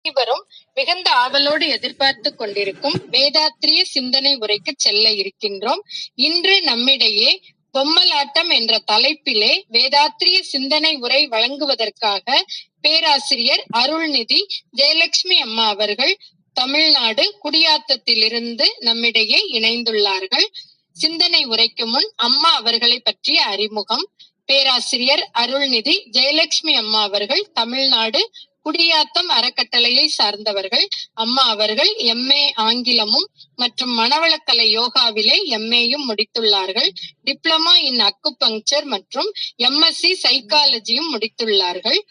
அனைவரும் மிகுந்த ஆவலோடு எதிர்பார்த்து கொண்டிருக்கும் வேதாத்திரிய சிந்தனை உரைக்கு செல்ல இருக்கின்றோம். இன்று நம்மிடையே பொம்மலாட்டம் என்ற தலைப்பிலே வேதாத்திரிய சிந்தனை உரை வழங்குவதற்காக பேராசிரியர் அருள்நிதி ஜெயலட்சுமி அம்மா அவர்கள் தமிழ்நாடு குடியாத்தத்திலிருந்து நம்மிடையே இணைந்துள்ளார்கள். சிந்தனை உரைக்கு முன் அம்மா அவர்களை பற்றிய அறிமுகம். பேராசிரியர் அருள்நிதி ஜெயலட்சுமி அம்மா அவர்கள் தமிழ்நாடு குடியாத்தம் அறக்கட்டளையை சார்ந்தவர்கள். அம்மா அவர்கள் MA ஆங்கிலமும் மற்றும் மனவளக்கலை யோகாவிலே MAயும் முடித்துள்ளார்கள். டிப்ளமா இன் அக்குபங்க்சர் மற்றும் MSc சைக்காலஜியும் முடித்துள்ளார்கள்.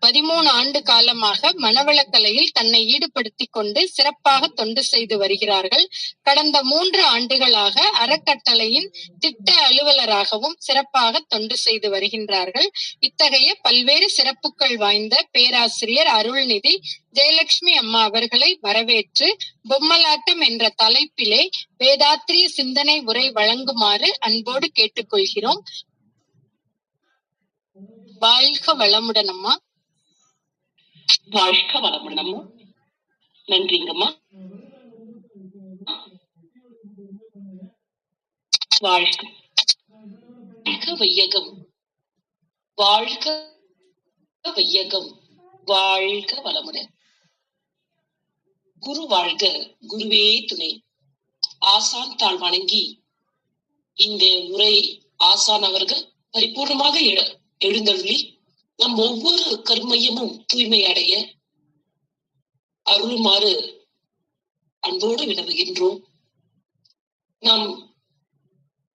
13 ஆண்டு காலமாக மனவளக்கலையில் தன்னை ஈடுபடுத்திக் கொண்டு சிறப்பாக தொண்டு செய்து வருகிறார்கள். கடந்த 3 ஆண்டுகளாக அறக்கட்டளையின் திட்ட அலுவலராகவும் சிறப்பாக தொண்டு செய்து வருகின்றார்கள். இத்தகைய பல்வேறு சிறப்புகள் வாய்ந்த பேராசிரியர் அருள்நிதி ஜெயலட்சுமி அம்மா அவர்களை வரவேற்று பொம்மலாட்டம் என்ற தலைப்பிலே வேதாத்திரிய சிந்தனை உரை வழங்குமாறு அன்போடு கேட்டுக்கொள்கிறோம். வாழ்க வளமுடன் அம்மா. வாழ்க வளமுடன் அம்மா. நன்றிங்கம்மா. வாழ்க வையகம், வாழ்க வையகம், வாழ்க வளமுடன். குரு வாழ்க, குருவே துணை. ஆசான் தாழ் வணங்கி இந்த உரை ஆசான் அவர்கள் பரிபூர்ணமாக எழுந்தருளி நம் ஒவ்வொரு கர்மையமும் தூய்மை அடைய அருளுமாறு அன்போடு வினவுகின்றோம். நம்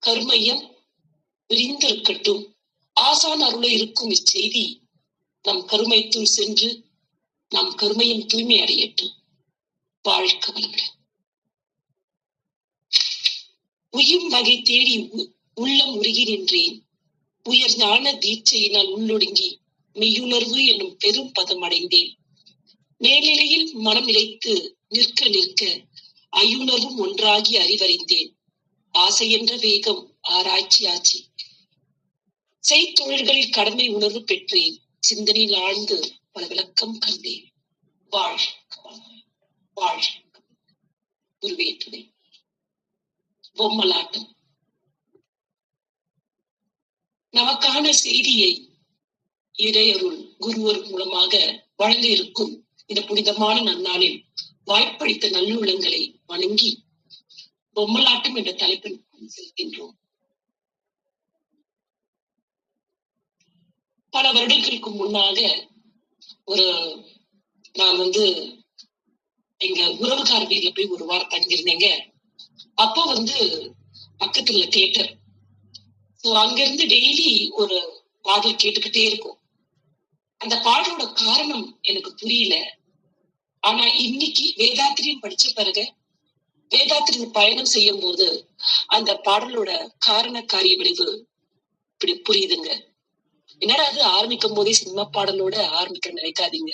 கர்மையம் விரிந்திருக்கட்டும். ஆசான் அருள இருக்கும் இச்செய்தி நம் கருமைத்துள் சென்று நம் கருமையும் தூய்மை அடையட்டும். வாழ்க வளமுடன். உயும் வகை தேடி உள்ளம் உருகி நின்றேன். உயர் ஞான தீட்சையினால் உள்ளொடுங்கி மெய்யுணர்வு என்னும் பெரும் பதம் அடைந்தேன். மேல்நிலையில் மனம் நிலைத்து நிற்க நிற்க ஐயுணர்வும் ஒன்றாகி அறிவறிந்தேன். ஆசை என்ற வேகம் ஆராய்ச்சி ஆச்சு. செய்தொழில்களில் கடமை உணர்வு பெற்றேன். சிந்தனையில் ஆழ்ந்து பல விளக்கம் கண்டேன். வாழ்க குருவே துணை. பொம்மலாட்டம் நமக்கான செய்தியை இறையருள் குருவர் மூலமாக வழங்க இருக்கும் இந்த புனிதமான நன்னாளில் வாய்ப்பளித்த நல்லுள்ளங்களை வணங்கி பொம்மலாட்டம் என்ற தலைப்பில் செல்கின்றோம். பல வருடங்களுக்கு முன்னாக நான் எங்க உறவுக்கார வீட்டுல போய் ஒரு வாரம் தங்கியிருந்தேங்க. அப்போ பக்கத்துல தியேட்டர். அங்கிருந்து டெய்லி ஒரு பாடல் கேட்டுக்கிட்டே இருக்கும். அந்த பாடலோட காரணம் எனக்கு புரியல. ஆனா இன்னைக்கு வேதாத்திரியம் படிச்ச பிறகு வேதாத்திரியம் பயணம் செய்யும் போது அந்த பாடலோட காரண காரிய விளைவு இப்படி புரியுதுங்க. என்னடா அது ஆரம்பிக்கும் போதே சினிமா பாடலோட ஆரம்பிக்க நினைக்காதீங்க.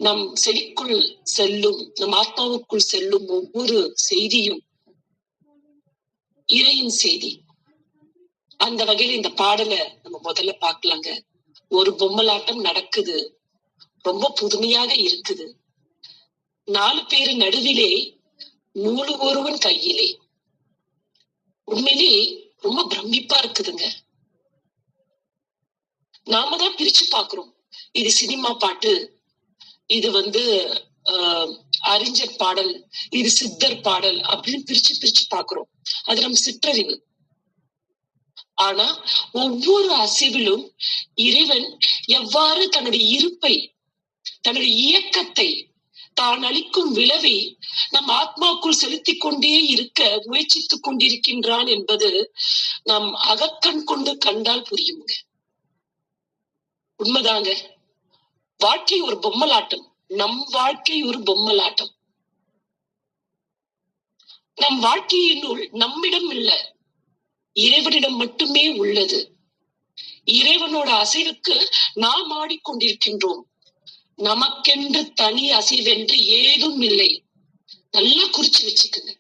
நம் செடிக்குள் செல்லும், நம் ஆத்மாவுக்குள் செல்லும் ஒவ்வொரு செய்தியும் இறையின் செய்தி. அந்த வகையில இந்த பாடலை நம்ம முதல்ல பாக்கலாங்க. ஒரு பொம்மலாட்டம் நடக்குது, ரொம்ப புதுமையாக இருக்குது. 4 பேரு நடுவிலே 100 ஒருவன் கையிலே. உண்மையிலே ரொம்ப பிரமிப்பா இருக்குதுங்க. நாம தான் பிரிச்சு பாக்குறோம். இது சினிமா பாட்டு, இது அறிஞர் பாடல், இது சித்தர் பாடல் அப்படின்னு பிரிச்சு பாக்குறோம். அது நம்ம சிற்றறிவு. ஆனா ஒவ்வொரு அசைவிலும் இறைவன் எவ்வாறு தன்னுடைய இருப்பை, தன்னுடைய இயக்கத்தை, தான் அளிக்கும் விளைவை நம் ஆத்மாக்குள் செலுத்திக் கொண்டே இருக்க முயற்சித்துக் கொண்டிருக்கின்றான் என்பது நம் அகக்கண் கொண்டு கண்டால் புரியுங்க. உண்மைதாங்க. வாழ்க்கை ஒரு பொம்மலாட்டம். நம் வாழ்க்கை ஒரு பொம்மலாட்டம். நம் வாழ்க்கையினுள் நம்மிடம் இல்ல, இறைவனிடம் மட்டுமே உள்ளது. இறைவனோட அசைவுக்கு நாம் ஆடிக்கொண்டிருக்கின்றோம். நமக்கென்று தனி அசைவென்று ஏதும் இல்லை. நல்லா குறிச்சு வச்சுக்கங்க.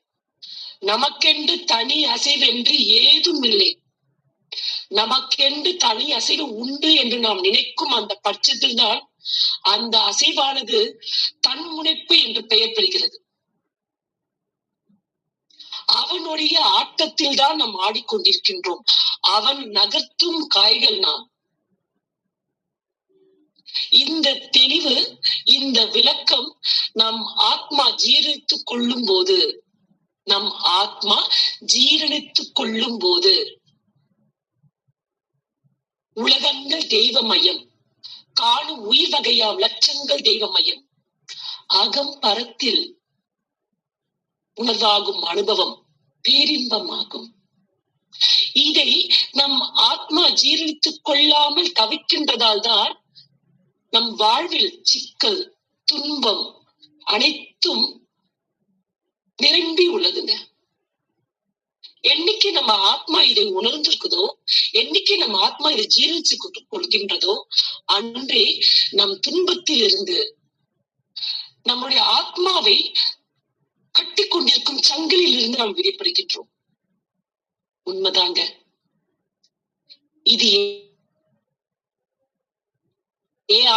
நமக்கென்று தனி அசைவென்று ஏதும் இல்லை. நமக்கென்று தனி அசைவு உண்டு என்று நாம் நினைக்கும் அந்த பட்சத்தில் தான் அந்த அசைவானது தன்முனைப்பு என்று பெயர் பெறுகிறது. அவனுடைய ஆட்டத்தில் தான் நாம் ஆடிக்கொண்டிருக்கின்றோம். அவன் நகர்த்தும் காய்கள் நாம். இந்த தெளிவு, இந்த விளக்கம் நம் ஆத்மா ஜீரணித்துக் கொள்ளும் போது, உலகங்கள் தெய்வமயம், காணும் உயிர் வகையாம் லட்சங்கள் தெய்வமயம், அகம் பரத்தில் உணர்வாகும் அனுபவம் பேரின்பமாகும். இதை நம் ஆத்மா ஜீரணித்துக் கொள்ளாமல் தவிக்கின்றதால் தான் நம் வாழ்வில் சிக்கல், துன்பம் அனைத்தும் நிரம்பி உள்ளதுங்க. என்னைக்கு நம்ம ஆத்மா இதை உணர்ந்திருக்குதோ, என்னைக்கு நம்ம ஆத்மா இதை ஜீரணிச்சு கொள்கின்றதோ, அன்றே நம் துன்பத்தில் இருந்து நம்முடைய ஆத்மாவை கட்டி கொண்டிருக்கும் சங்கிலில் இருந்து நாம் விடுபடுகின்றோம். உண்மைதாங்க. இது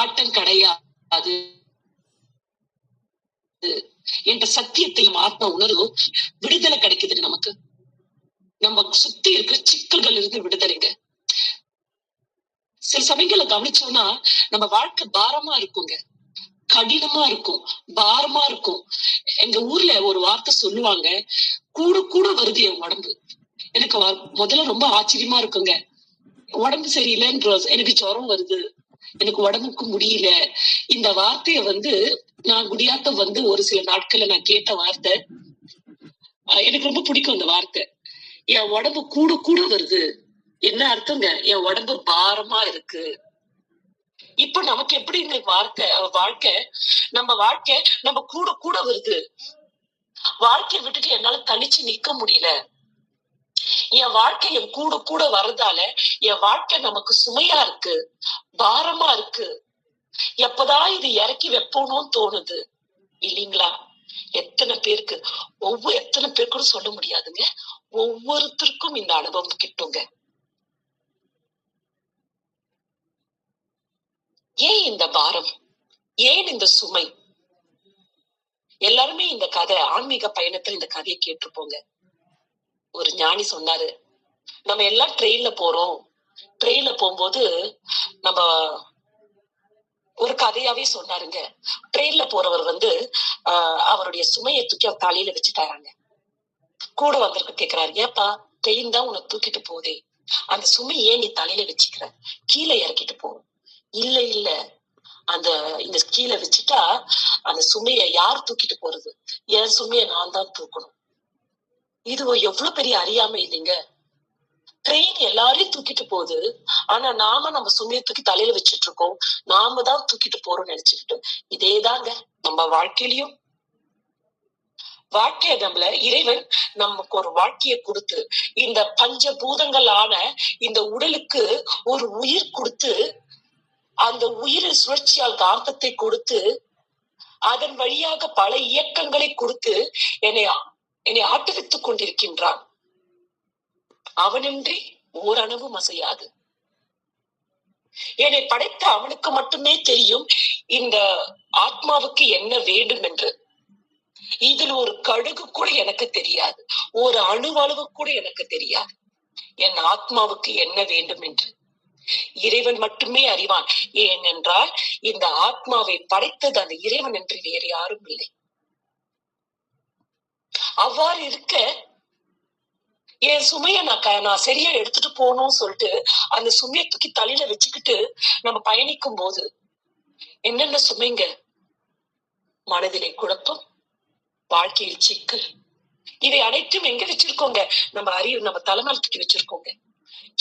ஆட்டம் கிடையாது என்ற சத்தியத்தை ஆத்மா உணர்வும் விடுதலை கிடைக்குது. நமக்கு நம்ம சுத்தி இருக்கிற சிக்கல்கள் இருந்து விடுதலைங்க. சில சமயங்களை கவனிச்சோம்னா நம்ம வாழ்க்கை பாரமா இருக்குங்க, கடினமா இருக்கும், பாரமா இருக்கும். எங்க ஊர்ல ஒரு வார்த்தை சொல்லுவாங்க, கூட கூட வருது என் உடம்பு. எனக்கு முதல்ல ரொம்ப ஆச்சரியமா இருக்குங்க. உடம்பு சரியில்லைன்ற, எனக்கு ஜுரம் வருது, எனக்கு உடம்புக்கு முடியல. இந்த வார்த்தைய நான் குடியாத்த ஒரு சில நாட்கள்ல நான் கேட்ட வார்த்தை. எனக்கு ரொம்ப பிடிக்கும் அந்த வார்த்தை. என் உடம்பு கூட கூட வருது. என்ன அர்த்தங்க? என் உடம்பு பாரமா இருக்கு. இப்ப நமக்கு எப்படி இந்த வாழ்க்கை நம்ம கூட கூட வருது. வாழ்க்கையை விட்டுட்டு என்னால தனிச்சு நிக்க முடியல. என் வாழ்க்கை என் கூட கூட வர்றதால என் வாழ்க்கை நமக்கு சுமையா இருக்கு, பாரமா இருக்கு. எப்பதான் இது இறக்கி வைப்போம்னு தோணுது இல்லைங்களா? எத்தனை பேருக்கு சொல்ல முடியாதுங்க. ஒவ்வொருத்தருக்கும் இந்த அனுபவம் கிட்டுங்க. ஏன் இந்த பாரம், ஏன் இந்த சுமை? எல்லாருமே இந்த கதை, ஆன்மீக பயணத்துல இந்த கதையை கேட்டிருப்போங்க. ஒரு ஞானி சொன்னாரு, நம்ம எல்லாம் ட்ரெயின்ல போறோம். ட்ரெயின்ல போகும்போது நம்ம ஒரு கதையாவே சொன்னாருங்க. ட்ரெயின்ல போறவர் அவருடைய சுமையை தூக்கி அவர் தலையில வச்சுட்டாராங்க. கூட வந்திருக்க கேக்குறாரு, ஏப்பா ட்ரெயின் தான் உனக்கு தூக்கிட்டு போதே, அந்த சுமை ஏன் நீ தலையில வச்சுக்கிற? கீழே இறக்கிட்டு போ. இல்ல இந்த கீழே வச்சுட்டா அந்த சுமைய யார் தூக்கிட்டு போறது? என் சுமைய நான் தான் தூக்கணும். இது எவ்வளவு பெரிய அறியாமை இல்லைங்க? ட்ரெயின் எல்லாரையும் தூக்கிட்டு போகுது, ஆனா நம்ம சுமையை தூக்கி தலையில வச்சுட்டு இருக்கோம். நாம தான் தூக்கிட்டு போறோம்னு நினைச்சுக்கிட்டு. இதேதாங்க நம்ம வாழ்க்கையிலயும். வாழ்க்கைய இறைவன் நமக்கு ஒரு வாழ்க்கையை கொடுத்து, இந்த பஞ்சபூதங்கள் ஆன இந்த உடலுக்கு ஒரு உயிர் கொடுத்து, அந்த உயிரின் சுழற்சியால் காந்தத்தை கொடுத்து, அதன் வழியாக பல இயக்கங்களை கொடுத்து என்னை ஆட்டுவித்துக் கொண்டிருக்கின்றான். அவனின்றி ஓரளவும் அசையாது. என்னை படைத்த அவனுக்கு மட்டுமே தெரியும் இந்த ஆத்மாவுக்கு என்ன வேண்டும் என்று. இதில் ஒரு கடுகு கூட எனக்கு தெரியாது, ஒரு அணுவளவு கூட எனக்கு தெரியாது என் ஆத்மாவுக்கு என்ன வேண்டும் என்று. இறைவன் மட்டுமே அறிவான். ஏனென்றால் இந்த ஆத்மாவை படைத்தது அந்த இறைவன் என்று வேறு யாரும் இல்லை. அவ்வாறு இருக்க என் சுமைய நான் சரியா எடுத்துட்டு போகணும்னு சொல்லிட்டு அந்த சுமையை தூக்கி தலையில வச்சுக்கிட்டு நம்ம பயணிக்கும் போது என்னென்ன சுமைங்க? மனதிலே குழப்பம், வாழ்க்கையில் சிக்கல், இதை அனைத்தும் எங்க வச்சிருக்கோங்க? நம்ம தலைமையில தூக்கி வச்சிருக்கோங்க.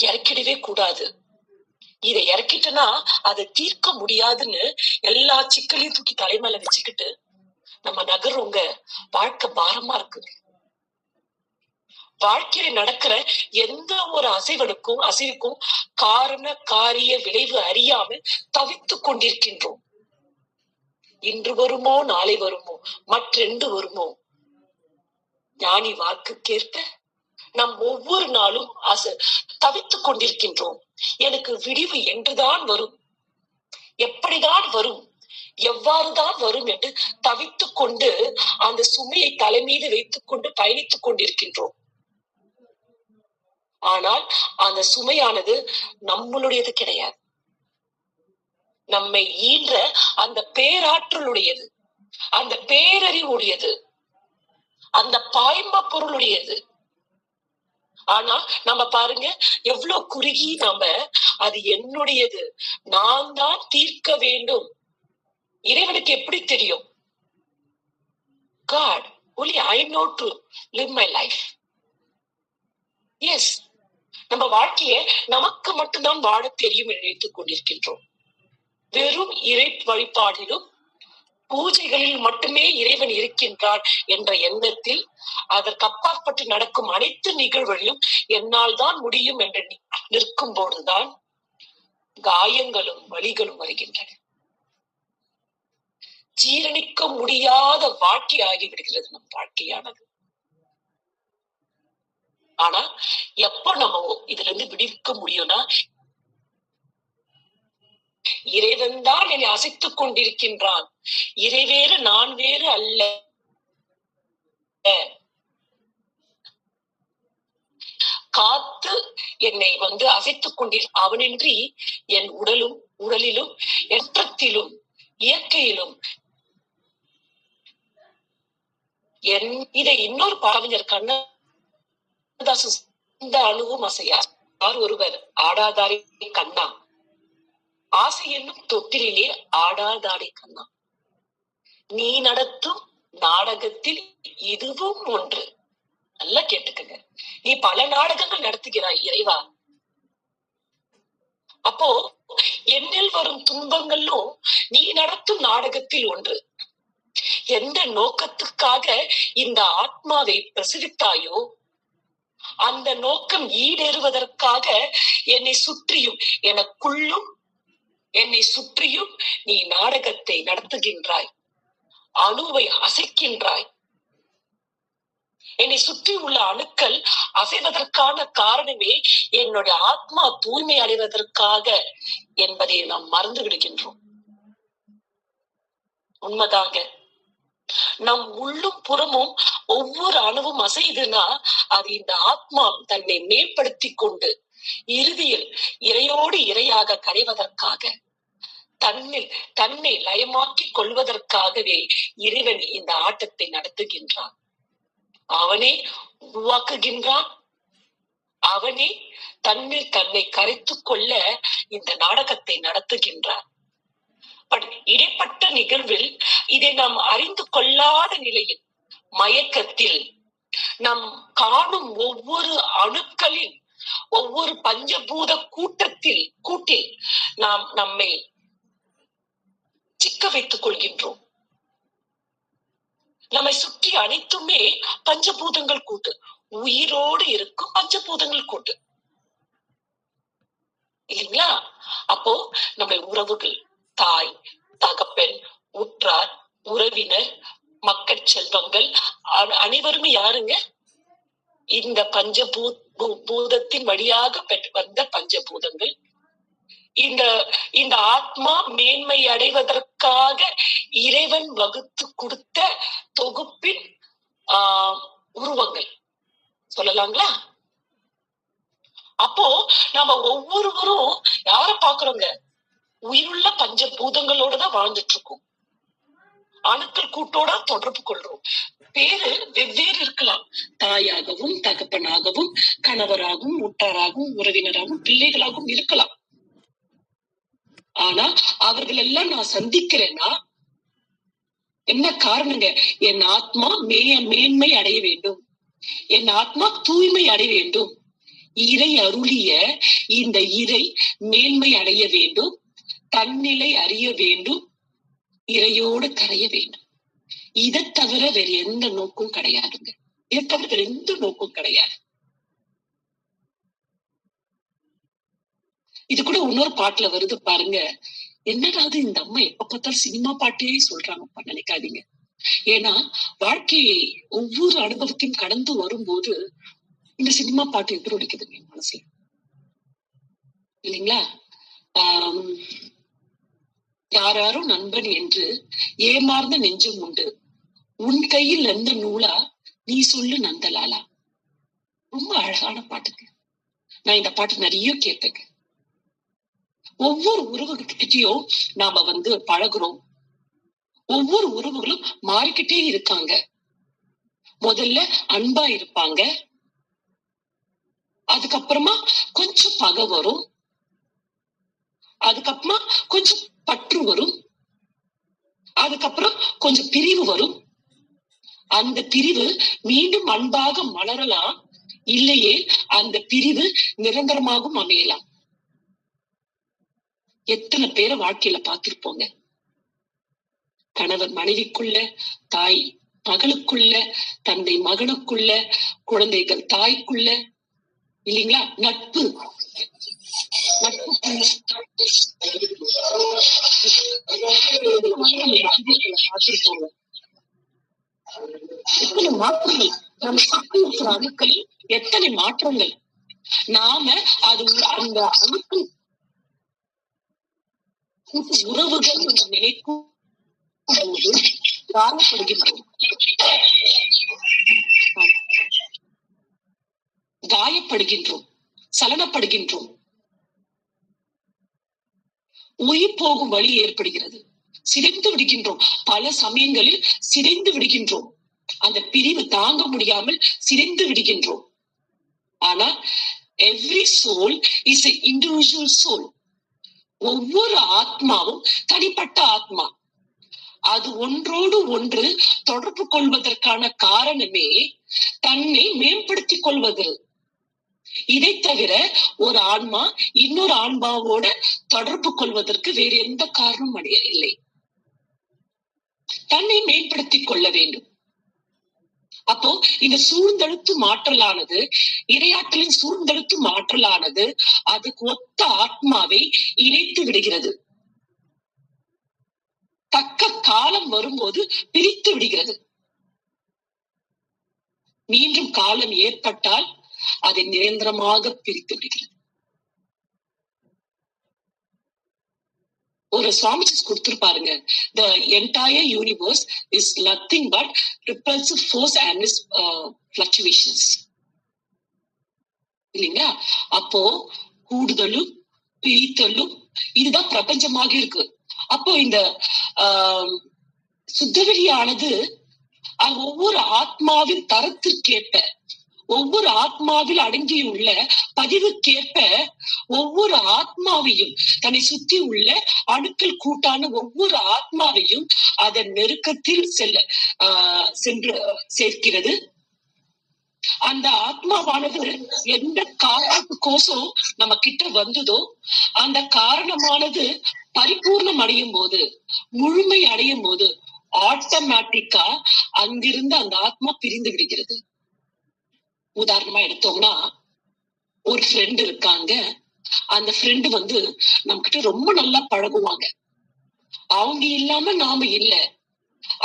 இறக்கிடவே கூடாது. இதை இறக்கிட்டனா அதை தீர்க்க முடியாதுன்னு எல்லா சிக்கலையும் தூக்கி தலைமையில வச்சுக்கிட்டு நம்ம நகர்றோங்க. வாழ்க்கை பாரமா இருக்குங்க. வாழ்க்கையில நடக்கிற எந்த ஒரு அசைவுக்கும் காரண காரிய விளைவு அறியாமல் தவித்து கொண்டிருக்கின்றோம். இன்று வருமோ, நாளை வருமோ, மற்றென்று வருமோ? ஞானி வாக்குக்கேற்ப நாம் ஒவ்வொரு நாளும் தவித்துக் கொண்டிருக்கின்றோம். எனக்கு விடிவு என்றுதான் வரும், எப்படிதான் வரும், எவ்வாறுதான் வரும் என்று தவித்துக் கொண்டு அந்த சுமையை தலைமீது வைத்துக் கொண்டு பயணித்துக் கொண்டிருக்கின்றோம். ஆனால் அந்த சுமையானது நம்மளுடையது கிடையாது. நம்மை ஈன்ற அந்த பேராற்றலுடையது, அந்த பேரறிவுடையது, அந்த பாய்ம பொருளுடையது. ஆனா நம்ம பாருங்க, எவ்வளவு குறுகி நாம அது என்னுடையது, நான் தான் தீர்க்க வேண்டும். இறைவனுக்கு எப்படி தெரியும்? God, only I know to live my life. Yes, நம்ம வாழ்க்கைய நமக்கு மட்டும்தான் வாழ தெரியும் என்று நினைத்துக் கொண்டிருக்கின்றோம். வெறும் இறை வழிபாடிலும் பூஜைகளில் மட்டுமே இறைவன் இருக்கின்றான் என்ற எண்ணத்தில் அதற்கு அப்பாற்பட்டு நடக்கும் அனைத்து நிகழ்வுகளிலும் என்னால் தான் முடியும் என்று நிற்கும் போதுதான் காயங்களும் வலிகளும் வருகின்றன. ஜீரணிக்க முடியாத வாழ்க்கை ஆகிவிடுகிறது நம் வாழ்க்கையானது. ஆனா எப்ப நம்ம இதுல இருந்து விடுவிக்க முடியும்னா, இறைவன் தான் என்னை அசைத்துக் கொண்டிருக்கின்றான், இறை வேறு நான் வேறு அல்ல. காத்து என்னை அசைத்துக் அவனின்றி என் உடலிலும் எண்ணத்திலும் இயற்கையிலும் இதை இன்னொரு பாவிஞர் கண்ணதாசன் இந்த அணுவும் அசையார் ஒருவர் ஆடாதாரே கண்ணா, ஆசை என்னும் தொட்டிலே ஆடாதாரே கண்ணா, நீ நடத்தும் நாடகத்தில் இதுவும் ஒன்று. நல்லா கேட்டுக்கங்க, நீ பல நாடகங்கள் நடத்துகிறாய் இறைவா. அப்போ என்னில் வரும் துன்பங்களும் நீ நடத்தும் நாடகத்தில் ஒன்று. எந்த நோக்கத்துக்காக இந்த ஆத்மாவை பிரசவித்தாயோ அந்த நோக்கம் ஈடேறுவதற்காக என்னை சுற்றியும் எனக்குள்ளும் என்னை சுற்றியும் நீ நாடகத்தை நடத்துகின்றாய், அணுவை அசைக்கின்றாய். என்னை சுற்றி உள்ள அணுக்கள் அசைவதற்கான காரணமே என்னுடைய ஆத்மா தூய்மை அடைவதற்காக என்பதை நாம் மறந்து விடுகின்றோம். உண்மைதாங்க, நம் உள்ளும் புறமும் ஒவ்வொரு அணுவும் அசைதுன்னா அது இந்த ஆத்மா தன்னை மேம்படுத்தி கொண்டு இறுதியில் இறையோடு இறையாக கரைவதற்காக, தன்னை லயமாக்கிக் கொள்வதற்காகவே இறைவன் இந்த ஆட்டத்தை நடத்துகின்றான். அவனே உருவாக்குகின்றான், அவனே தன்னில் தன்னை கரைத்துக் கொள்ள இந்த நாடகத்தை நடத்துகின்றான். இடைப்பட்ட நிகழ்வில் இதை நாம் அறிந்து கொள்ளாத நிலையில் மயக்கத்தில் நாம் காணும் ஒவ்வொரு அணுக்களின் ஒவ்வொரு பஞ்சபூத கூட்டில் நாம் நம்மை சிக்க வைத்துக் கொள்கின்றோம். நம்மை சுற்றி அனைத்துமே பஞ்சபூதங்கள் கூட்டு, உயிரோடு இருக்கும் பஞ்சபூதங்கள் கூட்டு இல்லைங்களா? அப்போ நம்ம உறவுகள், தாய், தகப்பன், உற்றார், உறவினர், மக்கள் செல்வங்கள் அனைவருமே யாருங்க? இந்த பஞ்சபூதத்தின் வழியாக வந்த பஞ்சபூதங்கள். இந்த ஆத்மா மேன்மை அடைவதற்காக இறைவன் வகுத்து கொடுத்த தொகுப்பின் உருவங்கள் சொல்லலாங்களா? அப்போ நாம ஒவ்வொருவரும் யார பாக்குறோங்க? உயிருள்ள பஞ்சபூதங்களோடதான் வாழ்ந்துட்டு இருக்கோம். அணுக்கள் கூட்டோட தொடர்பு கொள்றோம். பேரு வெவ்வேறு இருக்கலாம், தாயாகவும் தகப்பனாகவும் கணவராகவும் உற்றாராகவும் உறவினராகவும் பிள்ளைகளாகவும் இருக்கலாம். ஆனா அவர்கள் எல்லாம் நான் சந்திக்கிறேன்னா என்ன காரணங்க? என் ஆத்மா மேன்மை அடைய வேண்டும், என் ஆத்மா தூய்மை அடைய வேண்டும், இறை அருளிய இந்த இறை மேன்மை அடைய வேண்டும், தன்னிலை அறிய வேண்டும், இறையோடு கரைய வேண்டும். இதை தவிர வேற எந்த நோக்கும் கிடையாதுங்க. இதை தவிர வேற எந்த நோக்கும் கிடையாது. இது கூட இன்னொரு பாட்டுல வருது பாருங்க. என்னடாது இந்த அம்மா எப்ப பார்த்தாலும் சினிமா பாட்டே சொல்றாங்கப்பா நினைக்காதீங்க. ஏன்னா வாழ்க்கையை ஒவ்வொரு அனுபவத்தையும் கடந்து வரும்போது இந்த சினிமா பாட்டு எதிரொலிக்குதுங்க என் மனசுல, இல்லைங்களா? யாராரும் நண்பன் என்று ஏமாறுந்த நெஞ்சம் உண்டு. உன் கையில் எந்த நூலா நீ சொல்லு நந்தலாலா. ரொம்ப அழகான பாட்டுக்கு. நான் இந்த பாட்டு நிறைய கேட்பேங்க. ஒவ்வொரு உறவுகிட்டயும் நாம பழகுறோம். ஒவ்வொரு உறவுகளும் மாறிக்கிட்டே இருக்காங்க. முதல்ல அன்பா இருப்பாங்க, அதுக்கப்புறமா கொஞ்சம் பகை வரும், அதுக்கப்புறமா கொஞ்சம் பற்று வரும், அதுக்கப்புறம் கொஞ்சம் பிரிவு வரும். அந்த பிரிவு மீண்டும் அன்பாக மலரலாம், இல்லையே அந்த பிரிவு நிரந்தரமாகவும் அமையலாம். எத்தனை பேரை வாழ்க்கையில பார்த்திருப்போங்க. கணவன் மனைவிக்குள்ள, தாய் மகளுக்குள்ள, தந்தை மகனுக்குள்ள, குழந்தைகள் தாய்க்குள்ள, இல்லைங்களா? நட்புக்குள்ள பார்த்திருப்போங்க. எத்தனை மாற்றங்கள் நம்ம சுற்றி இருக்கிற அணுக்களில், எத்தனை மாற்றங்கள். நாம அது அந்த அணுக்கள் உறவுகள் என்று நினைக்கும் போது காயப்படுகின்றோம், காயப்படுகின்றோம், சலனப்படுகின்றோம். உயிர் போகும் வழி ஏற்படுகிறது, சிதைந்து விடுகின்றோம். பல சமயங்களில் சிதைந்து விடுகின்றோம். அந்த பிரிவு தாங்க முடியாமல் சிதைந்து விடுகின்றோம். ஆனா every soul is a individual soul. ஒவ்வொரு ஆத்மாவும் தனிப்பட்ட ஆத்மா. அது ஒன்றோடு ஒன்று தொடர்பு கொள்வதற்கான காரணமே தன்னை மேம்படுத்திக் கொள்வது. இதை தவிர ஒரு ஆன்மா இன்னொரு ஆன்மாவோட தொடர்பு கொள்வதற்கு வேறு எந்த காரணமும் இல்லை. தன்னை மேம்படுத்திக் கொள்ள வேண்டும். அப்போ இந்த சூழ்ந்தெழுத்து மாற்றலானது, இரையாற்றலின் சூழ்ந்தெழுத்து மாற்றலானது அதுக்கு ஒத்த ஆத்மாவை இணைத்து விடுகிறது. தக்க காலம் வரும்போது பிரித்து விடுகிறது. மீண்டும் காலம் ஏற்பட்டால் அதை நிரந்தரமாக பிரித்து விடுகிறது. ஒரு Swamiji கொடுத்திருப்பாருங்க, the entire universe is nothing but repulsive force and its fluctuations. இல்லைங்களா? அப்போ கூடுதலும் பிரித்தலும் இதுதான் பிரபஞ்சமாக இருக்கு. அப்போ இந்த சுத்தவெளியானது ஒவ்வொரு ஆத்மாவின் தரத்திற்கேற்ப, ஒவ்வொரு ஆத்மாவில் அடங்கியுள்ள பதிவுக்கேற்ப ஒவ்வொரு ஆத்மாவையும், தன்னை சுற்றி உள்ள அணுக்கள் கூட்டான ஒவ்வொரு ஆத்மாவையும் அதன் நெருக்கத்தில் சென்று சேர்க்கிறது. அந்த ஆத்மாவானது எந்த காரணத்துக்கோசம் நம்ம கிட்ட வந்ததோ அந்த காரணமானது பரிபூர்ணம் அடையும் போது, முழுமை அடையும் போது ஆட்டோமேட்டிக்கா அங்கிருந்து அந்த ஆத்மா பிரிந்து விடுகிறது. உதாரணமா எடுத்தோம்னா, ஒரு ஃப்ரெண்ட் இருக்காங்க. அந்த ஃப்ரெண்டு நம்ம கிட்ட ரொம்ப நல்லா பழகுவாங்க. அவங்க இல்லாம நாம இல்ல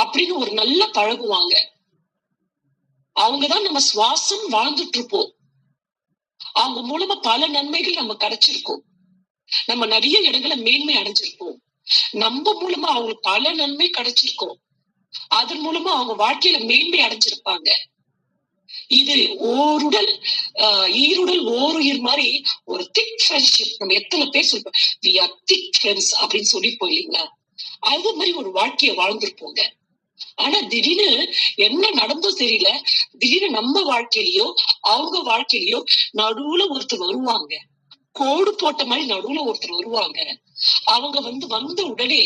அப்படின்னு ஒரு நல்லா பழகுவாங்க. அவங்கதான் நம்ம சுவாசம் வாழ்ந்துட்டு இருப்போம். அவங்க மூலமா பல நன்மைகள் நம்ம கிடைச்சிருக்கோம். நம்ம நிறைய இடங்களை மேன்மை அடைஞ்சிருப்போம். நம்ம மூலமா அவங்களுக்கு பல நன்மை கிடைச்சிருக்கோம். அதன் மூலமா அவங்க வாழ்க்கையில மேன்மை அடைஞ்சிருப்பாங்க. இது ஓருடல் ஈருடல் ஓருயிர் மாதிரி ஒரு திக் ஃப்ரெண்ட்ஷிப். நம்ம எத்தனை பேர் சொல்றோம் we are thick friends அப்படின்னு சொல்லிப்போம் இல்லைங்களா? அது மாதிரி ஒரு வாழ்க்கைய வாழ்ந்திருப்போங்க. ஆனா திடீர்னு என்ன நடந்தோ தெரியல, திடீர்னு நம்ம வாழ்க்கையிலயோ அவங்க வாழ்க்கையிலயோ நடுவுல ஒருத்தர் வருவாங்க. கோடு போட்ட மாதிரி நடுவுல ஒருத்தர் வருவாங்க. அவங்க வந்த உடனே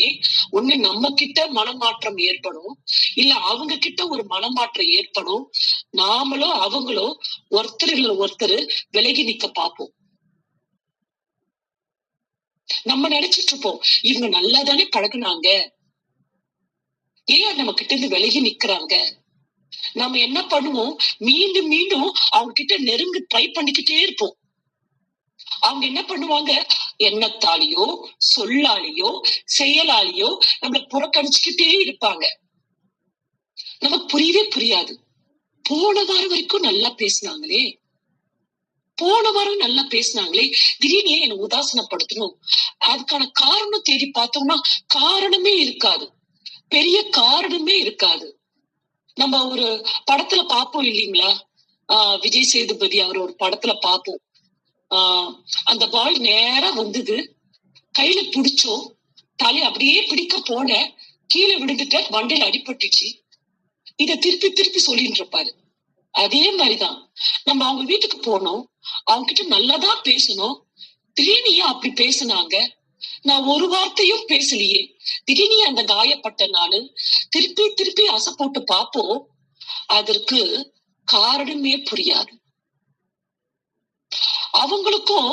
ஒண்ணு நம்ம கிட்ட மனமாற்றம் ஏற்படும், இல்ல அவங்க கிட்ட ஒரு மனமாற்றம் ஏற்படும். நாமளோ அவங்களோ ஒருத்தர் இல்ல ஒருத்தர் விலகி நிக்க பார்ப்போம். நம்ம நினைச்சிட்டு இருப்போம் இவங்க நல்லா தானே பழகுனாங்க, ஏன் நம்ம கிட்ட இருந்து விலகி நிக்கிறாங்க. நம்ம என்ன பண்ணுவோம், மீண்டும் மீண்டும் அவங்க கிட்ட நெருங்க ட்ரை பண்ணிக்கிட்டே இருப்போம். அவங்க என்ன பண்ணுவாங்க, எண்ணத்தாலேயோ சொல்லாலேயோ செயலாலேயோ நம்மள புறக்கணிச்சுக்கிட்டே இருப்பாங்க. நமக்கு புரியவே புரியாது. போன வாரம் வரைக்கும் நல்லா பேசினாங்களே, போன வாரம் நல்லா பேசினாங்களே, திடீர்னு ஏன் என்ன உதாசனப்படுத்தணும்? அதுக்கான காரணம் தேடி பார்த்தோம்னா காரணமே இருக்காது, பெரிய காரணமே இருக்காது. நம்ம ஒரு படத்துல பார்ப்போம் இல்லைங்களா, விஜய் சேதுபதி அவர் ஒரு படத்துல பார்ப்போம். அந்த பால் நேரா வந்தது, கையில பிடிச்சோம், தலை அப்படியே பிடிக்க போன, கீழே விழுந்துட்ட, வண்டையில அடிபட்டுச்சு. இத திருப்பி திருப்பி சொல்லிட்டு இருப்பாரு. அதே மாதிரிதான் நம்ம அவங்க வீட்டுக்கு போனோம், அவங்க கிட்ட நல்லாதான் பேசணும். திடீர்னு ஏன் அப்படி பேசுனாங்க? நான் ஒரு வார்த்தையும் பேசலையே, திடீர்னு அந்த காயப்பட்ட நானு திருப்பி திருப்பி அசை போட்டு பார்ப்போம். அதற்கு காரணமே புரியாது. அவங்களுக்கும்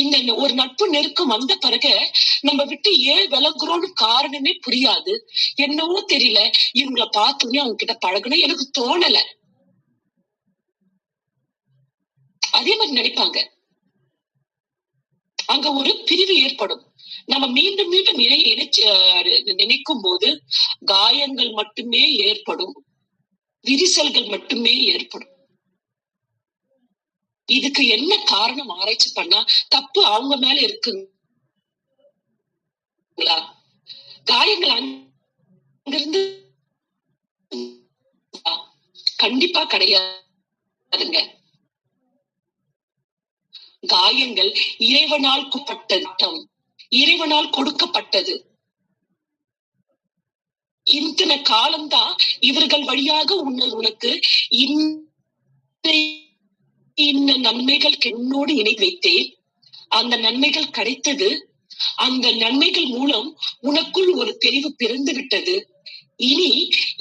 இந்த ஒரு நட்பு நெருக்கம் வந்த பிறகு நம்ம விட்டு ஏன் விலகுறோம்னு காரணமே புரியாது. என்னவோ தெரியல, இவங்களை பார்த்தோன்னே அவங்க கிட்ட பழகணும் எனக்கு தோணல. அதே மாதிரி நினைப்பாங்க. அங்க ஒரு பிரிவு ஏற்படும். நம்ம மீண்டும் மீண்டும் நினைக்கும் போது காயங்கள் மட்டுமே ஏற்படும், விரிசல்கள் மட்டுமே ஏற்படும். இதுக்கு என்ன காரணம் ஆராய்ச்சி பண்ணா தப்பு அவங்க மேல இருக்குங்களா? காயங்கள் அங்கிருந்து கண்டிப்பா கிடையாதுங்க. காயங்கள் இறைவனால் கூப்பட்டது, இறைவனால் கொடுக்கப்பட்டது. இத்தனை காலம்தான் இவர்கள் வழியாக உனக்கு இந்த நன்மைகள் என்னோடு இணை வைத்தேன். அந்த நன்மைகள் கிடைத்தது. அந்த நன்மைகள் மூலம் உனக்குள் ஒரு தெளிவு பிறந்து விட்டது. இனி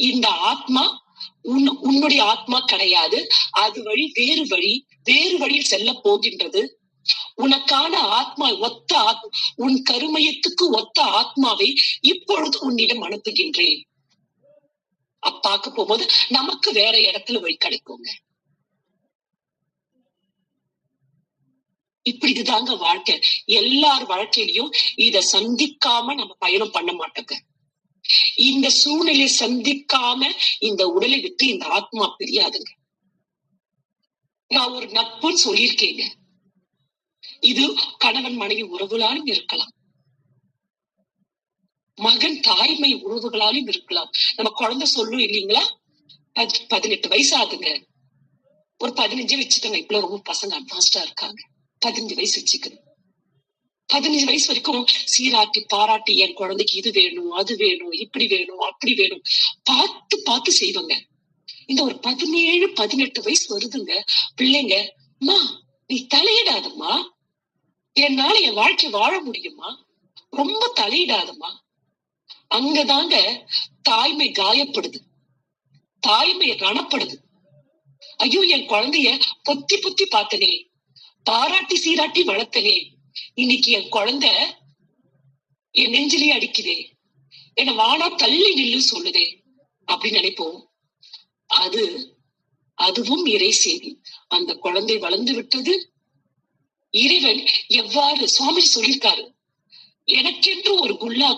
இந்த ஆத்மா உன்னுடைய ஆத்மா கிடையாது, அது வழி வேறு வழியில் செல்ல போகின்றது. உனக்கான ஆத்மா உன் கருமையத்துக்கு ஒத்த ஆத்மாவை இப்பொழுது உன்னிடம் அனுப்புகின்றேன். அப்பாக்கு போகும்போது நமக்கு வேற இடத்துல வழி கிடைக்குங்க. இப்படி இதுதாங்க வாழ்க்கை. எல்லார் வாழ்க்கையிலையும் இத சந்திக்காம நம்ம பயணம் பண்ண மாட்டோங்க. இந்த சூழ்நிலையை சந்திக்காம இந்த உடலை விட்டு இந்த ஆத்மா பிரியாதுங்க. நான் ஒரு நட்புன்னு சொல்லியிருக்கேங்க. இது கணவன் மனைவி உறவுகளாலும் இருக்கலாம், மகன் தாய்மை உறவுகளாலும் இருக்கலாம். நம்ம குழந்தை சொல்லும் இல்லைங்களா, 18 வயசு ஆகுங்க, ஒரு 15 வச்சுக்கோங்க. இப்ப ரொம்ப பசங்க அட்வான்ஸ்டா இருக்காங்க. 15 வயசு வச்சுக்கணும். 15 வயசு வரைக்கும் சீராட்டி பாராட்டி என் குழந்தைக்கு இது வேணும், அது வேணும், இப்படி வேணும், அப்படி வேணும், பார்த்து பார்த்து செய்வாங்க. இந்த ஒரு 17, 18 வயசு வருதுங்க, பிள்ளைங்க, அம்மா நீ தலையிடாதம்மா, என்னால என் வாழ்க்கை வாழ முடியுமா, ரொம்ப தலையிடாதம்மா. அங்கதாங்க தாய்மை காயப்படுது, தாய்மை ரணப்படுது. ஐயோ, என் குழந்தைய பொத்தி பொத்தி பார்த்தனே, பாராட்டி சீராட்டி வளர்த்தனே, இன்னைக்கு என் குழந்தை என் நெஞ்சிலேயே அடிக்குதே, என்ன வானா தள்ளி நில்லு சொல்லுதே அப்படின்னு நினைப்போம். அதுவும் இறை செய்தி. அந்த குழந்தை வளர்ந்து விட்டது. இறைவன் எவ்வாறு சுவாமி சொல்லியிருக்காரு, எனக்கென்று ஒரு குல்லா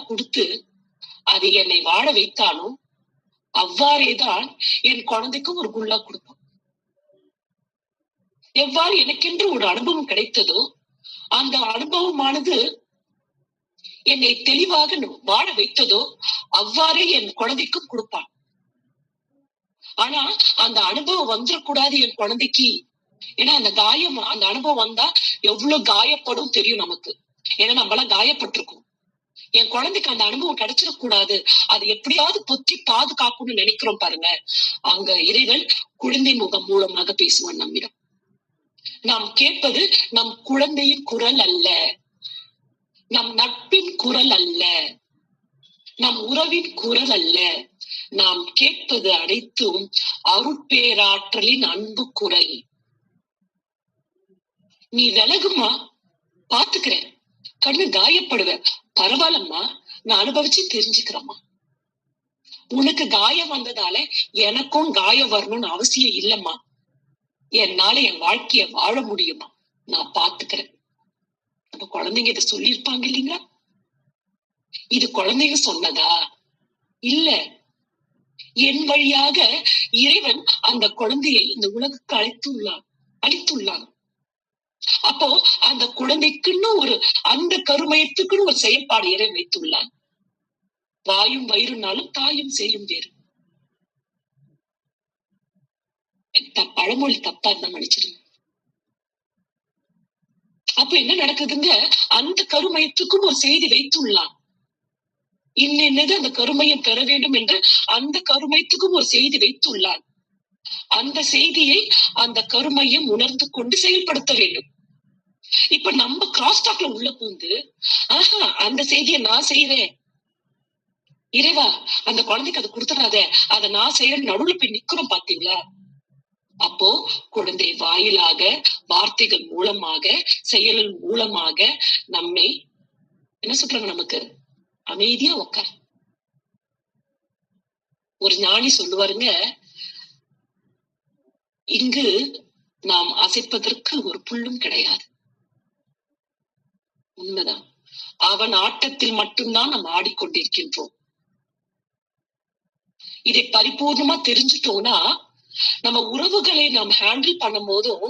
கொடுத்து அதை என்னை வாழ வைத்தானோ அவ்வாறேதான் என் குழந்தைக்கும் ஒரு குல்லா கொடுப்பான். எவ்வாறு எனக்கென்று ஒரு அனுபவம் கிடைத்ததோ அந்த அனுபவமானது என்னை தெளிவாக வாழ வைத்ததோ அவ்வாறே என் குழந்தைக்கும் கொடுப்பான். ஆனா அந்த அனுபவம் வந்துடக்கூடாது என் குழந்தைக்கு. ஏன்னா அந்த அனுபவம் வந்தா எவ்வளவு காயப்படும் தெரியும் நமக்கு. ஏன்னா நம்மளாம் காயப்பட்டிருக்கோம். என் குழந்தைக்கு அந்த அனுபவம் கிடைச்சிடக்கூடாது, அது எப்படியாவது பொத்தி பாதுகாக்கணும்னு நினைக்கிறோம் பாருங்க. அங்க இறைவன் குழந்தை முகம் மூலமாக பேசுவான் நம்மிடம். நாம் கேட்பது நம் குழந்தையின் குரல் அல்ல, நம் நட்பின் குரல் அல்ல, நம் உறவின் குரல் அல்ல. நாம் கேட்பது அனைத்தும் அருட்பேராற்றலின் அன்பு குரல். நீ விலகுமா, பாத்துக்கிறேன், கண்ணு காயப்படுவ, பரவாயில்லம்மா, நான் அனுபவிச்சு தெரிஞ்சுக்கிறேம்மா. உனக்கு காயம் வந்ததால எனக்கும் காயம் வரணும்னு அவசியம் இல்லம்மா, என்னால என் வாழ்க்கைய வாழ முடியுமா, நான் பாத்துக்கிறேன். அப்ப குழந்தைங்க இதை சொல்லியிருப்பாங்க இல்லைங்களா? இது குழந்தைங்க சொன்னதா? இல்ல, என் வழியாக இறைவன் அந்த குழந்தையை இந்த உலகுக்கு அளித்துள்ளான். அப்போ அந்த குழந்தைக்குன்னு அந்த கருமையத்துக்குன்னு ஒரு செயல்பாடு இறைவன் வைத்துள்ளான். வாயும் வயிறுனாலும் தாயும் சேயும் வேறு. பழமொழி தப்பா இருந்தா மன்னிச்சிருங்க. அப்ப என்ன நடக்குதுங்க, அந்த கருமையத்துக்கும் ஒரு செய்தி வைத்துள்ளான். இன்னது அந்த கருமையம் பெற வேண்டும் என்று அந்த கருமையத்துக்கும் ஒரு செய்தி வைத்துள்ளான். அந்த செய்தியை அந்த கருமையம் உணர்ந்து கொண்டு செயல்படுத்த வேண்டும். இப்ப நம்ம கிராஸ்டாக்ல உள்ள பூந்து அந்த செய்தியை நான் செய்யறேன், இறைவா அந்த குழந்தைக்கு அதை கொடுத்துடாத, அதை நான் செய்யறேன், நடுவுல போய் நிக்கிறோம் பாத்தீங்களா? அப்போ குழந்தை வாயிலாக, வார்த்தைகள் மூலமாக, செயலின் மூலமாக நம்மை என்ன சொல்றாங்க, நமக்கு அமைதியா உட்கார். ஒரு ஞானி சொல்லுவாருங்க, இங்கு நாம் அசைப்பதற்கு ஒரு புல்லும் கிடையாது. உண்மைதான். அவன் ஆட்டத்தில் மட்டும்தான் நாம் ஆடிக்கொண்டிருக்கின்றோம். இதை பரிபூர்ணமா தெரிஞ்சுட்டோம்னா நம்ம உறவுகளை நாம் ஹேண்டில் பண்ணும் போதும்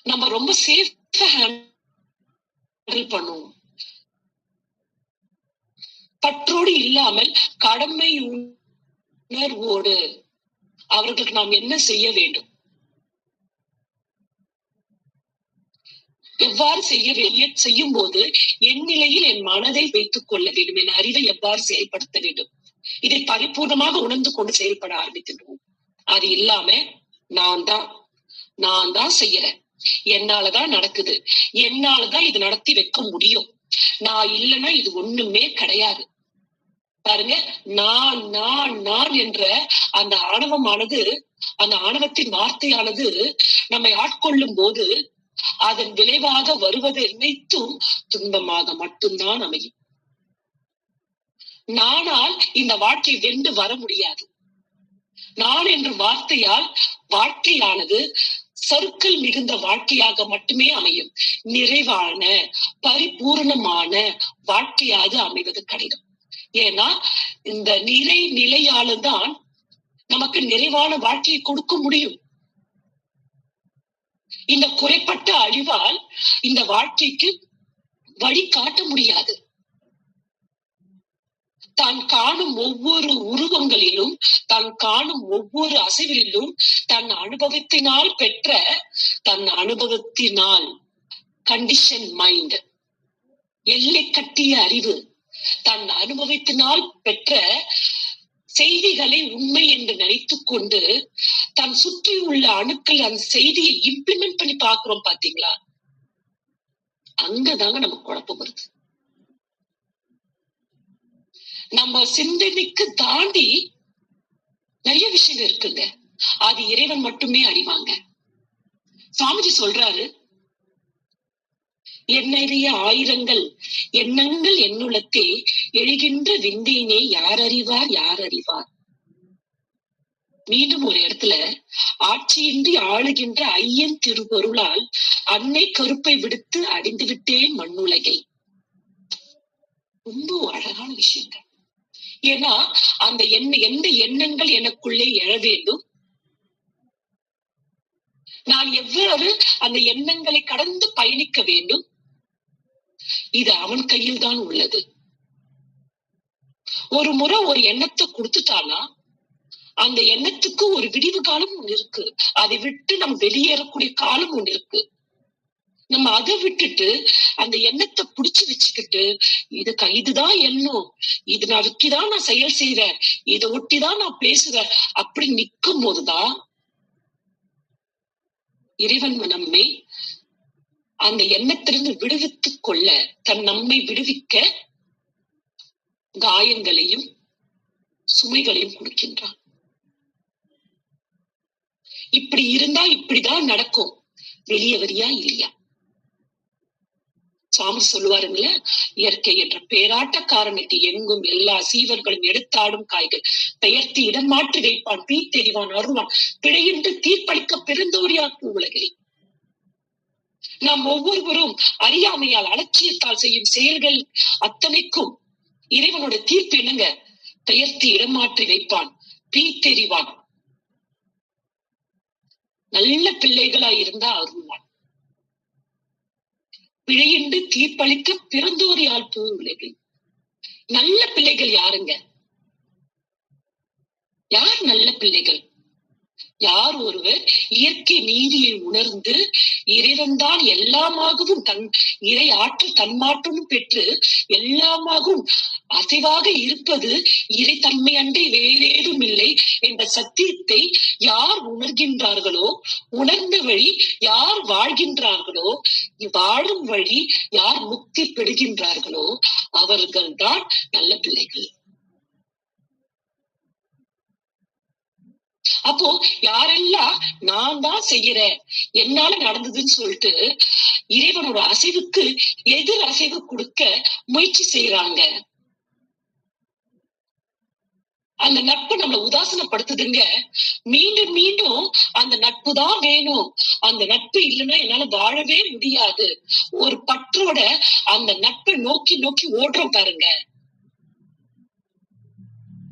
நம்ம ரொம்ப சேஃபா ஹேண்டில் பண்ணுவோம். பற்றோடு இல்லாமல் கடமை உணர்வோடு அவர்களுக்கு நாம் என்ன செய்ய வேண்டும், எவ்வாறு செய்யும் போது என் நிலையில் என் மனதை வைத்துக் கொள்ள வேண்டும், என் அறிவை எவ்வாறு செயல்படுத்த வேண்டும், இதை பரிபூர்ணமாக உணர்ந்து கொண்டு செயல்பட ஆரம்பித்துடுவோம். அது இல்லாம நான் தான் செய்யறேன், என்னாலதான் நடக்குது, என்னாலதான் இது நடத்தி வைக்க முடியும், நான் இல்லைன்னா இது ஒண்ணுமே கிடையாது. பாருங்க, நான் என்ற அந்த ஆணவமானது, அந்த ஆணவத்தின் வார்த்தையானது நம்மை ஆட்கொள்ளும் போது அதன் விளைவாக வருவது அனைத்தும் துன்பமாக மட்டும்தான் அமையும். நானால் இந்த வாழ்க்கை வென்று வர முடியாது. நான் என்ற வார்த்தையால் வாழ்க்கையானது சறுக்கல் மிகுந்த வாழ்க்கையாக மட்டுமே அமையும். நிறைவான பரிபூர்ணமான வாழ்க்கையாக அமைவது கடினம். ஏன்னா இந்த நிலையால்தான் நமக்கு நிறைவான வாழ்க்கையை கொடுக்க முடியும். இந்த குறைப்பட்ட அழிவால் இந்த வாழ்க்கைக்கு வழி காட்ட முடியாது. தான் காணும் ஒவ்வொரு உருவங்களிலும், தான் காணும் ஒவ்வொரு அசைவிலும் தன் அனுபவத்தினால் பெற்ற, தன் அனுபவத்தினால் கண்டிஷன் மைண்ட், எல்லை கட்டிய அறிவு, தன் அனுபவத்தினால் பெற்ற செய்திகளை உண்மை என்று நினைத்துக் கொண்டு தன் சுற்றி உள்ள அணுக்கள் அந்த செய்தியை இம்ப்ளிமெண்ட் பண்ணி பாக்குறோம் பாத்தீங்களா? அங்கதாங்க நமக்கு குழப்பம் வருது. நம்ம சிந்தனைக்கு தாண்டி நிறைய விஷயங்கள் இருக்குங்க. அது இறைவன் மட்டுமே அறிவாங்க. சுவாமிஜி சொல்றாரு, எண்ணறிய ஆயிரங்கள் எண்ணங்கள் என்னுள்ளத்தே எழுகின்ற விந்தையினே யார் அறிவார். மீண்டும் ஒரு இடத்துல, ஆட்சியின்றி ஆளுகின்ற ஐயன் திருப்பொருளால் அன்னை கருப்பை விடுத்து அடைந்து விட்டேன் மண்ணுலகை. ரொம்ப அழகான விஷயங்க. ஏன்னா அந்த எந்த எண்ணங்கள் எனக்குள்ளே எழ வேண்டும், நான் எவ்வாறு அந்த எண்ணங்களை கடந்து பயணிக்க வேண்டும், இது அவன் கையில் தான் உள்ளது. ஒரு முறை ஒரு எண்ணத்தை கொடுத்துட்டானா அந்த எண்ணத்துக்கு ஒரு விடிவு காலம் ஒண்ணு இருக்கு. அதை விட்டு நம்ம வெளியேறக்கூடிய காலம் ஒண்ணு இருக்கு. நம்ம அதை விட்டுட்டு அந்த எண்ணத்தை புடிச்சு வச்சுக்கிட்டு இதுதான் எண்ணம், இது நான் ஒட்டிதான் நான் செயல் செய்யறேன், இதை ஒட்டிதான் நான் பேசுறேன் அப்படி நிக்கும் போதுதான் இறைவன் நம்மை அந்த எண்ணத்திலிருந்து விடுவித்துக் கொள்ள, நம்மை விடுவிக்க காயங்களையும் சுமைகளையும் கொடுக்கின்றான். இப்படி இருந்தா இப்படிதான் நடக்கும், வெளியே வரியா இல்லையா? சுவாமி சொல்லுவாருங்கள, இயற்கை என்ற பேராட்ட காரணத்தை எங்கும் எல்லா சீவர்களும் எடுத்தாடும் காய்கள் பெயர்த்து இடம் மாற்றி வைப்பான், தெரிவான் அருவான், பிழையின்றி தீர்ப்பளிக்க பெருந்தோடியாக்கும் உலகில். நாம் ஒவ்வொருவரும் அறியாமையால் அலட்சியத்தால் செய்யும் செயல்கள் அத்தனைக்கும் இறைவனோட தீர்ப்பு என்னங்க? பெயர்த்து இடம் மாற்றி வைப்பான், பீத்தெறிவான். நல்ல பிள்ளைகளா இருந்தா அருள்வான். பிழையின்றி தீர்ப்பளிக்க பிறந்தோர் யாழ் பூங்குழலி. நல்ல பிள்ளைகள் யாருங்க? யார் நல்ல பிள்ளைகள்? யார் ஒருவர் இயற்கை நீதியை உணர்ந்து இறைவன்தான் எல்லாமாகவும் தன் இறை ஆற்றல் தன்மாற்றமும் பெற்று எல்லாமாகவும் அசைவாக இருப்பது இறைத்தன்மை அன்றி வேறேதும் இல்லை என்ற சத்தியத்தை யார் உணர்கின்றார்களோ, உணர்ந்த வழி யார் வாழ்கின்றார்களோ, வாழும் வழி யார் முக்தி பெறுகின்றார்களோ அவர்கள்தான் நல்ல பிள்ளைகள். அப்போ யாரெல்லாம் நான் தான் செய்யறேன், என்னால நடந்ததுன்னு சொல்லிட்டு இறைவனோட அசைவுக்கு எதிர் அசைவு கொடுக்க முயற்சி செய்யறாங்க, அந்த நட்பு நம்மளை உதாசனப்படுத்துதுங்க. மீண்டும் மீண்டும் அந்த நட்பு தான் வேணும், அந்த நட்பு இல்லைன்னா என்னால வாழவே முடியாது, ஒரு பற்றோட அந்த நட்பை நோக்கி நோக்கி ஓடுறோம் பாருங்க.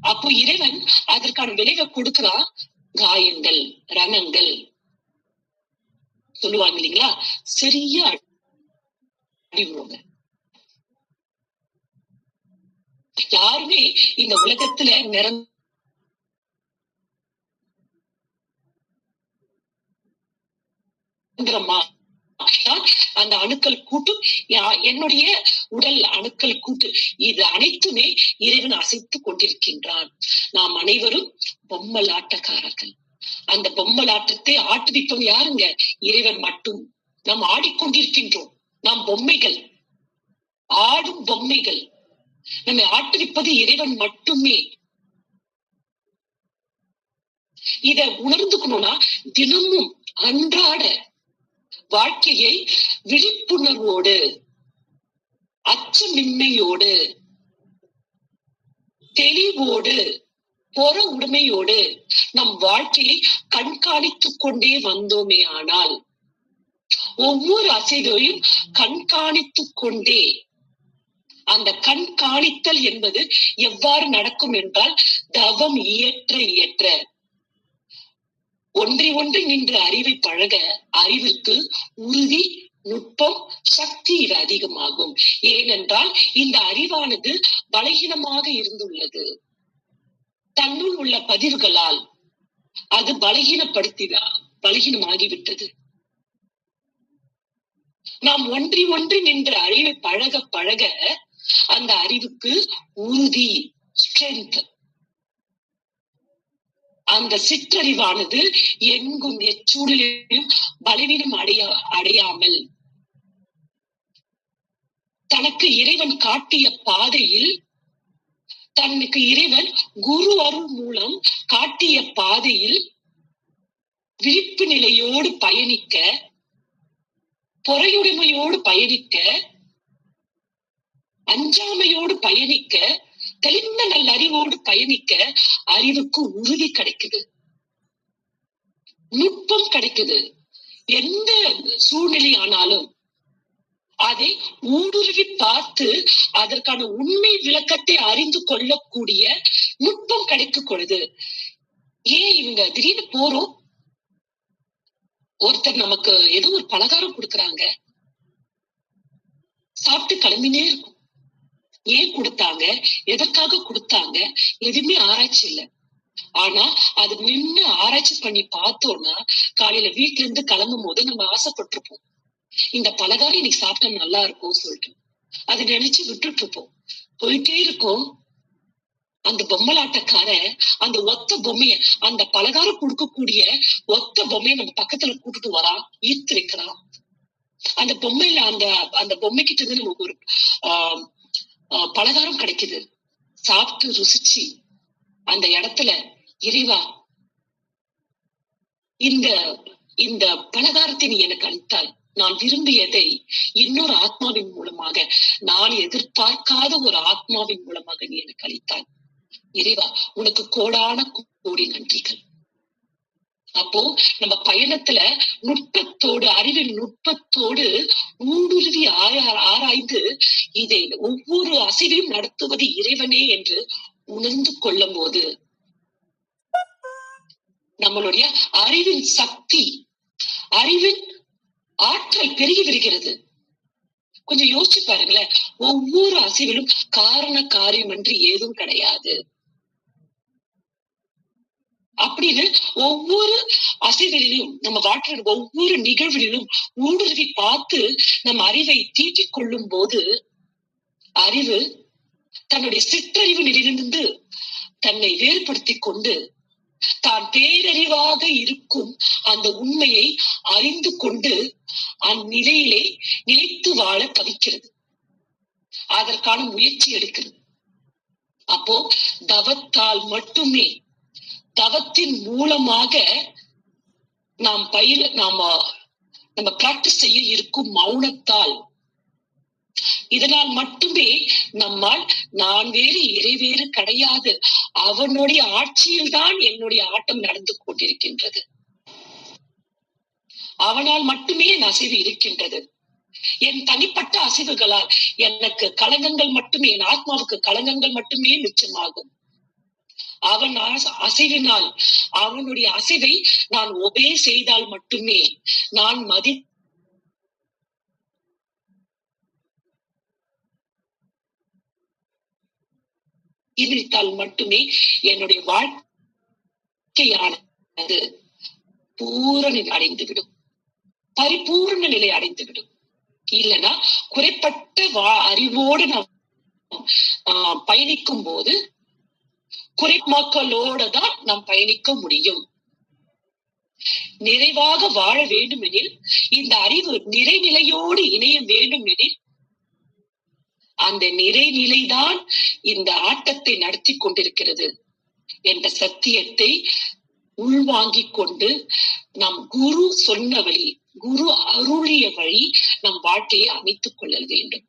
அப்போ இறைவன் அதற்கான விளைவை கொடுக்கிறான். காயங்கள், ரணங்கள் சொல்லுவாங்க இல்லைங்களா, சரியா அடிவுங்க. யாருமே இந்த உலகத்துல நிரந்தரமா அந்த அணுக்கள் கூட்டு, என்னுடைய உடல் அணுக்கள் கூட்டு, இது அனைத்துமே இறைவன் அசைத்து கொண்டிருக்கின்றான். நாம் அனைவரும் பொம்மலாட்டக்காரர்கள். அந்த பொம்மலாட்டத்தை ஆட்டுவிப்போம் யாருங்க? இறைவன் மட்டும். நாம் ஆடிக்கொண்டிருக்கின்றோம், நாம் பொம்மைகள், ஆடும் பொம்மைகள். நம்மை ஆட்டுவிப்பது இறைவன் மட்டுமே. இத உணர்ந்துக்கணும்னா தினமும் அன்றாட வாழ்க்கையை விழிப்புணர்வோடு, அச்சமின்மையோடு, தெளிவோடு, பொற உடைமையோடு நம் வாழ்க்கையை கண்காணித்துக் கொண்டே வந்தோமே ஆனால், ஒவ்வொரு அசைவையும் கண்காணித்துக் கொண்டே, அந்த கண்காணித்தல் என்பது எவ்வாறு நடக்கும் என்றால், தவம் இயற்ற இயற்ற ஒன்றை ஒன்று நின்று அறிவை பழக அறிவிற்கு உறுதி, நுட்பம், சக்தி இது அதிகமாகும். ஏனென்றால் இந்த அறிவானது பலகீனமாக இருந்துள்ளது. தன்னுள் உள்ள பதிவுகளால் அது பலகீனமாகிவிட்டது. நாம் ஒன்றி ஒன்றி நின்று அறிவை பழக பழக அந்த அறிவுக்கு உறுதி, ஸ்ட்ரென்த், அந்த சிற்றறிவானது எங்கும் எச்சூழலிலும் பலவீனம் அடையாமல் தனக்கு இறைவன் காட்டிய பாதையில், தனக்கு இறைவன் குரு அருள் மூலம் காட்டிய பாதையில் விழிப்பு நிலையோடு பயணிக்க, பொறையுடைமையோடு பயணிக்க, அஞ்சாமையோடு பயணிக்க, தெளிந்த நல்ல அறிவோடு பயணிக்க அறிவுக்கு உறுதி கிடைக்குது, நுட்பம் கிடைக்குது. எந்த சூழ்நிலை ஆனாலும் அதை ஊடுருவி பார்த்து அதற்கான உண்மை விளக்கத்தை அறிந்து கொள்ளக்கூடிய நுட்பம் கிடைக்கும் பொழுது, ஏன் இவங்க திடீர்னு போறோம், ஒருத்தர் நமக்கு ஏதோ ஒரு பலகாரம் கொடுக்கறாங்க, சாப்பிட்டு கிளம்பினே இருக்கும். ஏன் கொடுத்தாங்க, எதற்காக கொடுத்தாங்க, எதுவுமே ஆராய்ச்சி இல்லை. ஆனா அது நின்று ஆராய்ச்சி பண்ணி பார்த்தோம்னா, காலையில வீட்டுல இருந்து கிளம்பும் போது நம்ம ஆசைப்பட்டிருப்போம், இந்த பலகாரம் இன்னைக்கு சாப்பிட்டா நல்லா இருக்கும் சொல்லிட்டு அதை நினைச்சு விட்டுட்டு இருப்போம். போயிட்டே இருக்கும். அந்த பொம்மலாட்டக்கார அந்த ஒத்த பொம்மைய, அந்த பலகாரம் கொடுக்கக்கூடிய ஒத்த பொம்மைய நம்ம பக்கத்துல கூட்டிட்டு வரான், ஈர்த்து வைக்கிறான். அந்த பொம்மையில அந்த பொம்மைக்கிட்ட இருந்து நமக்கு ஒரு பலகாரம் கிடைக்குது. சாப்பிட்டு ருசிச்சு அந்த இடத்துல, இறைவா இந்த பலகாரத்தை நீ எனக்கு அளித்தாய், நான் விரும்பியதை இன்னொரு ஆத்மாவின் மூலமாக, நான் எதிர்பார்க்காத ஒரு ஆத்மாவின் மூலமாக நீ எனக்கு அளித்தாய். இறைவா உனக்கு கோடான கோடி நன்றிகள். அப்போ நம்ம பயணத்துல நுட்பத்தோடு, அறிவின் நுட்பத்தோடு ஊடுருவி ஆராய்ந்து இதை ஒவ்வொரு அசைவையும் நடத்துவது இறைவனே என்று உணர்ந்து கொள்ளும் போது நம்மளுடைய அறிவின் சக்தி, அறிவின் ஆற்றல் பெருகி வருகிறது. கொஞ்சம் யோசிச்சு பாருங்களேன். ஒவ்வொரு அசைவிலும் காரண காரியம் என்று ஏதும் கிடையாது அப்படின்னு ஒவ்வொரு அசைவிலும், நம்ம வாழ்க்கையில் ஒவ்வொரு நிகழ்விலும் ஊடுருவி பார்த்து நம்ம அறிவை தீட்டிக் கொள்ளும் போது அறிவு தன்னுடைய சிற்றறிவு நிலையிலிருந்து தன்னை வேறுபடுத்திக் கொண்டு தான் பேரறிவாக இருக்கும் அந்த உண்மையை அறிந்து கொண்டு அந்நிலையிலே நிலைத்து வாழ தவிக்கிறது. அதற்கான முயற்சி எடுக்கிறது. அப்போ தவத்தால் மட்டுமே, தவத்தின் மூலமாக நம்ம பிராக்டிஸ் செய்ய இருக்கும் மௌனத்தால், இதனால் மட்டுமே நம்மால் நான் வேறு இறை வேறு கிடையாது, அவனுடைய ஆட்சியில் தான் என்னுடைய ஆட்டம் நடந்து கொண்டிருக்கின்றது, அவனால் மட்டுமே என் அசைவு இருக்கின்றது, என் தனிப்பட்ட அசைவுகளால் எனக்கு களங்கங்கள் மட்டுமே, என் ஆத்மாவுக்கு களங்கங்கள் மட்டுமே மிச்சமாகும். அவன் அசைவினால், அவனுடைய அசைவை நான் ஒபே செய்தால் மட்டுமே, நான் மதித்தால் மட்டுமே என்னுடைய வாழ்க்கையானது பூரண அடைந்துவிடும், பரிபூர்ண நிலை அடைந்துவிடும். இல்லைன்னா குறைப்பட்ட அறிவோடு நாம் பயணிக்கும் போது குறைமாக்களோட தான் நாம் பயணிக்க முடியும். நிறைவாக வாழ வேண்டும் எனில், இந்த அறிவு நிறைநிலையோடு இணைய வேண்டும் எனில், அந்த நிறைநிலைதான் இந்த ஆட்டத்தை நடத்தி கொண்டிருக்கிறது என்ற சத்தியத்தை உள்வாங்கிக் கொண்டு நம் குரு சொன்ன வழி, குரு அருளிய வழி நம் வாழ்க்கையை அமைத்துக் கொள்ள வேண்டும்.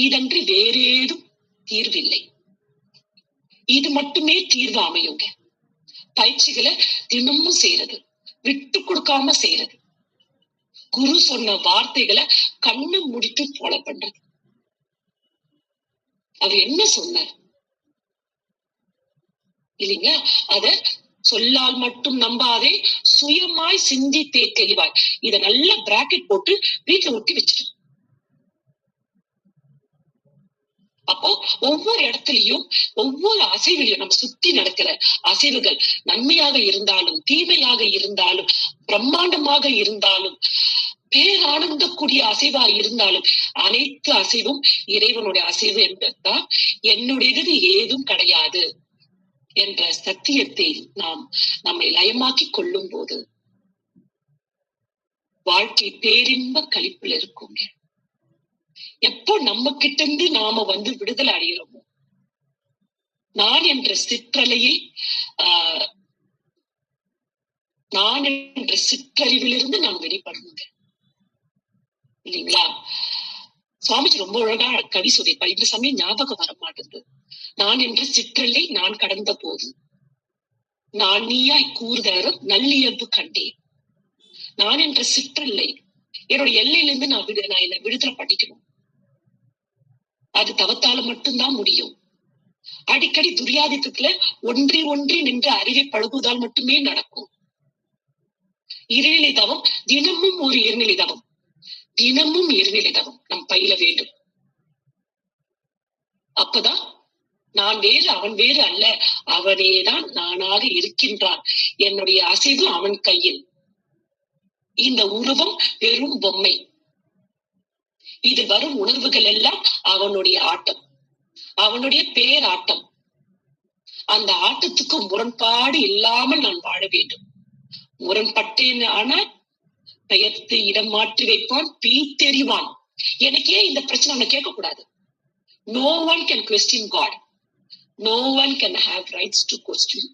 இதன்றி வேறேதும் தீர்வில்லை. இது மட்டுமே தீர்வு அமையுங்க. பயிற்சிகளை தினமும் செய்யறது, விட்டு கொடுக்காம செய்யறது, குரு சொன்ன வார்த்தைகளை கண்ணு முடித்து ஃபாலோ பண்றது. அவர் என்ன சொன்னார் இல்லைங்களா? அத சொல்லால் மட்டும் நம்பாதே, சுயமாய் சிந்தித்தே தெளிவாய். இத நல்ல பிராக்கெட் போட்டு வீட்டுல ஒட்டி வச்சிரு. அப்போ ஒவ்வொரு இடத்துலயும், ஒவ்வொரு அசைவிலையும், நம்ம சுத்தி நடக்கிற அசைவுகள் நன்மையாக இருந்தாலும் தீமையாக இருந்தாலும் பிரம்மாண்டமாக இருந்தாலும் பேரானந்தக்கூடிய அசைவா இருந்தாலும் அனைத்து அசைவும் இறைவனுடைய அசைவு என்பதுதான், என்னுடையது ஏதும் கிடையாது என்ற சத்தியத்தை நம்மை லயமாக்கிக் கொள்ளும் போது வாழ்க்கை பேரின்ப களிப்புல இருக்குங்க. எப்போ நம்ம கிட்ட இருந்து நாம விடுதலை அடைகிறோமோ, நான் என்ற சிற்றலையை நான் என்ற சிற்றறிவிலிருந்து நாம் வெளிப்படணுங்க இல்லைங்களா? சுவாமிஜி ரொம்ப அழகா கவி சொல்லியிருப்பார். இந்த சமயம் ஞாபகம் வர மாட்டேங்குது. நான் என்ற சிற்றலை நான் கடந்த போது நான் நீயாய் கூறுதரும் நல்லியல்பு கண்டேன். நான் என்ற சிற்றலை, என்னோட எல்லையிலிருந்து நான் என்னை விடுதலை பண்ணிக்கணும். அது தவத்தால மட்டும்தான் முடியும். அடிக்கடி துரியாதித்தத்துல ஒன்றி ஒன்றி நின்று அறிவை பழகுவதால் மட்டுமே நடக்கும். இருநிலை தவம் தினமும் ஒரு இருநிலை தவம், தினமும் இருநிலை தவம் நம் பயில வேண்டும். அப்பதான் நான் வேறு அவன் வேறு அல்ல, அவனேதான் நானாக இருக்கின்றான், என்னுடைய அசைவு அவன் கையில், இந்த உருவம் வெறும் பொம்மை, இது வரும் உணர்வுகள் எல்லாம் அவனுடைய ஆட்டம், அவனுடைய பேராட்டம். அந்த ஆட்டத்துக்கு முரண்பாடு இல்லாமல் நான் வாழ வேண்டும். முரண்பட்டேன் ஆனால் பெயர்த்து இடம் மாற்றி வைப்பான், பீத்தெறிவான். எனக்கே இந்த பிரச்சனை அவனை கேட்க கூடாது. No one can question God. No one can have rights to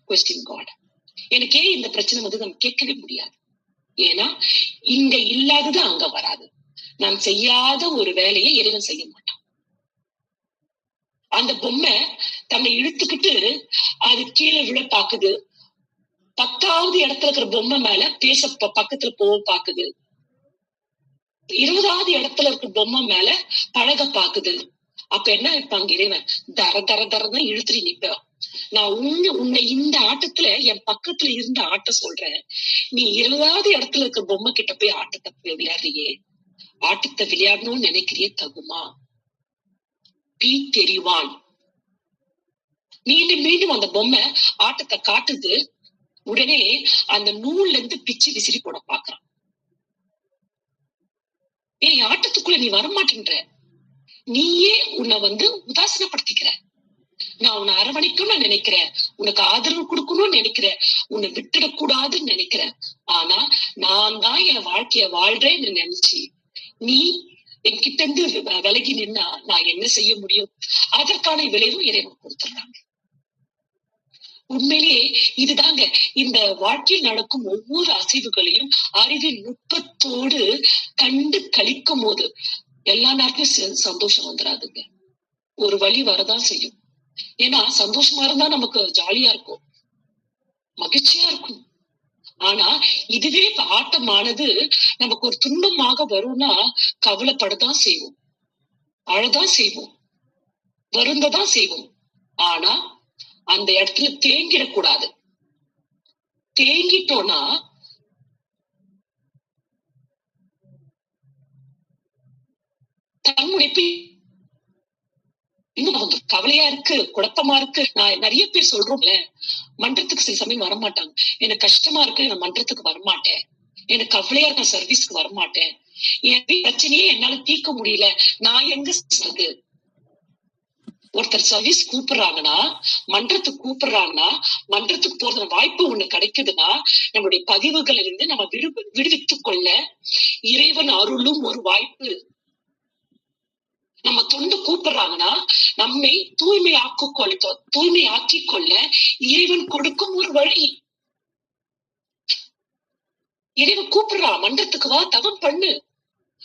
question God. எனக்கே இந்த பிரச்சனை நம்ம கேட்கவே முடியாது. ஏன்னா இங்க இல்லாதது அங்க வராது. நான் செய்யாத ஒரு வேலையை இறைவன் செய்ய மாட்டான். அந்த பொம்மை தன்னை இழுத்துக்கிட்டு அது கீழே விழ பாக்குது. 10வது இடத்துல இருக்கிற பொம்மை மேல பேச பக்கத்துல போக பாக்குது. 20வது இடத்துல இருக்கிற பொம்மை மேல பழக பாக்குது. அப்ப என்ன வைப்பாங்க இறைவன்? தர தர தரதான் இழுத்துட்டு நிப்ப. நான் உன்னை இந்த ஆட்டத்துல என் பக்கத்துல இருந்து ஆட்ட சொல்றேன். நீ 20வது இடத்துல இருக்க பொம்மை கிட்ட போய் ஆட்டத்தை விளையாடுறியே, ஆட்டத்தை விளையாடணும்னு நினைக்கிறியே, தகுமா? பி தெரிவான். மீண்டும் மீண்டும் அந்த பொம்மை ஆட்டத்தை காட்டுது. உடனே அந்த நூல்ல இருந்து பிச்சு விசிறி போட பாக்குறான். ஏய், ஆட்டத்துக்குள்ள நீ வரமாட்டேன்ற, நீயே உன்னை உதாசீனப்படுத்திக்கிற. நான் உன்னை அரவணைக்கணும்னு நினைக்கிறேன், உனக்கு ஆதரவு கொடுக்கணும்னு நினைக்கிறேன், உன்னை விட்டுடக்கூடாதுன்னு நினைக்கிறேன். ஆனா நான் தான் என் வாழ்க்கைய வாழ்றேன்னு நினைச்சு நீ என்கிட்ட இருந்து விலகி நின்னா நான் என்ன செய்ய முடியும்? அதற்கான விளைவும் இறைவன் கொடுத்துறாங்க. உண்மையிலேயே இதுதாங்க, இந்த வாழ்க்கையில் நடக்கும் ஒவ்வொரு அசைவுகளையும் அறிவின் நுட்பத்தோடு கண்டு கழிக்கும் போது எல்லா நேரத்திலும் சந்தோஷம் வந்துடாதுங்க. ஒரு வழி வரதான் செய்யும். ஏன்னா சந்தோஷமா இருந்தா நமக்கு ஜாலியா இருக்கும், மகிழ்ச்சியா இருக்கும். ஆனா இதுவே ஆட்டமானது நமக்கு ஒரு துன்பமாக வரும்னா கவலைப்படதான் செய்வோம், அழதான் செய்வோம், வருந்ததான் செய்வோம். ஆனா அந்த இடத்துல தேங்கிடக்கூடாது. தேங்கிட்டோம்னா தன்முனைப்பு இன்னும் கவலையா இருக்கு, குழப்பமா இருக்கு. நான் நிறைய பேர் சொல்றோம்ல, மன்றத்துக்கு சில சமயம் வரமாட்டாங்க. எனக்கு கஷ்டமா இருக்கு, நான் மன்றத்துக்கு வரமாட்டேன். எனக்கு கவலையா இருக்க, சர்வீஸ்க்கு வரமாட்டேன். என் பிரச்சனையே என்னால தீர்க்க முடியல, நான் எங்க சொல்றது? ஒருத்தர் சர்வீஸ் கூப்பிடுறாங்கன்னா, மன்றத்துக்கு கூப்பிடுறாங்கன்னா, மன்றத்துக்கு போறது வாய்ப்பு ஒண்ணு கிடைக்குதுன்னா, நம்மளுடைய பதிவுகள் இருந்து நம்ம விடுவித்துக் கொள்ள இறைவன் அருளும் ஒரு வாய்ப்பு. நம்ம தொண்டு கூப்பிடுறாங்கன்னா நம்மை தூய்மையாக்கிக் கொள்ள இறைவன் கொடுக்கும் ஒரு வழி. இறைவன் கூப்பிடுறான், மன்றத்துக்கு வா, தவம் பண்ணு,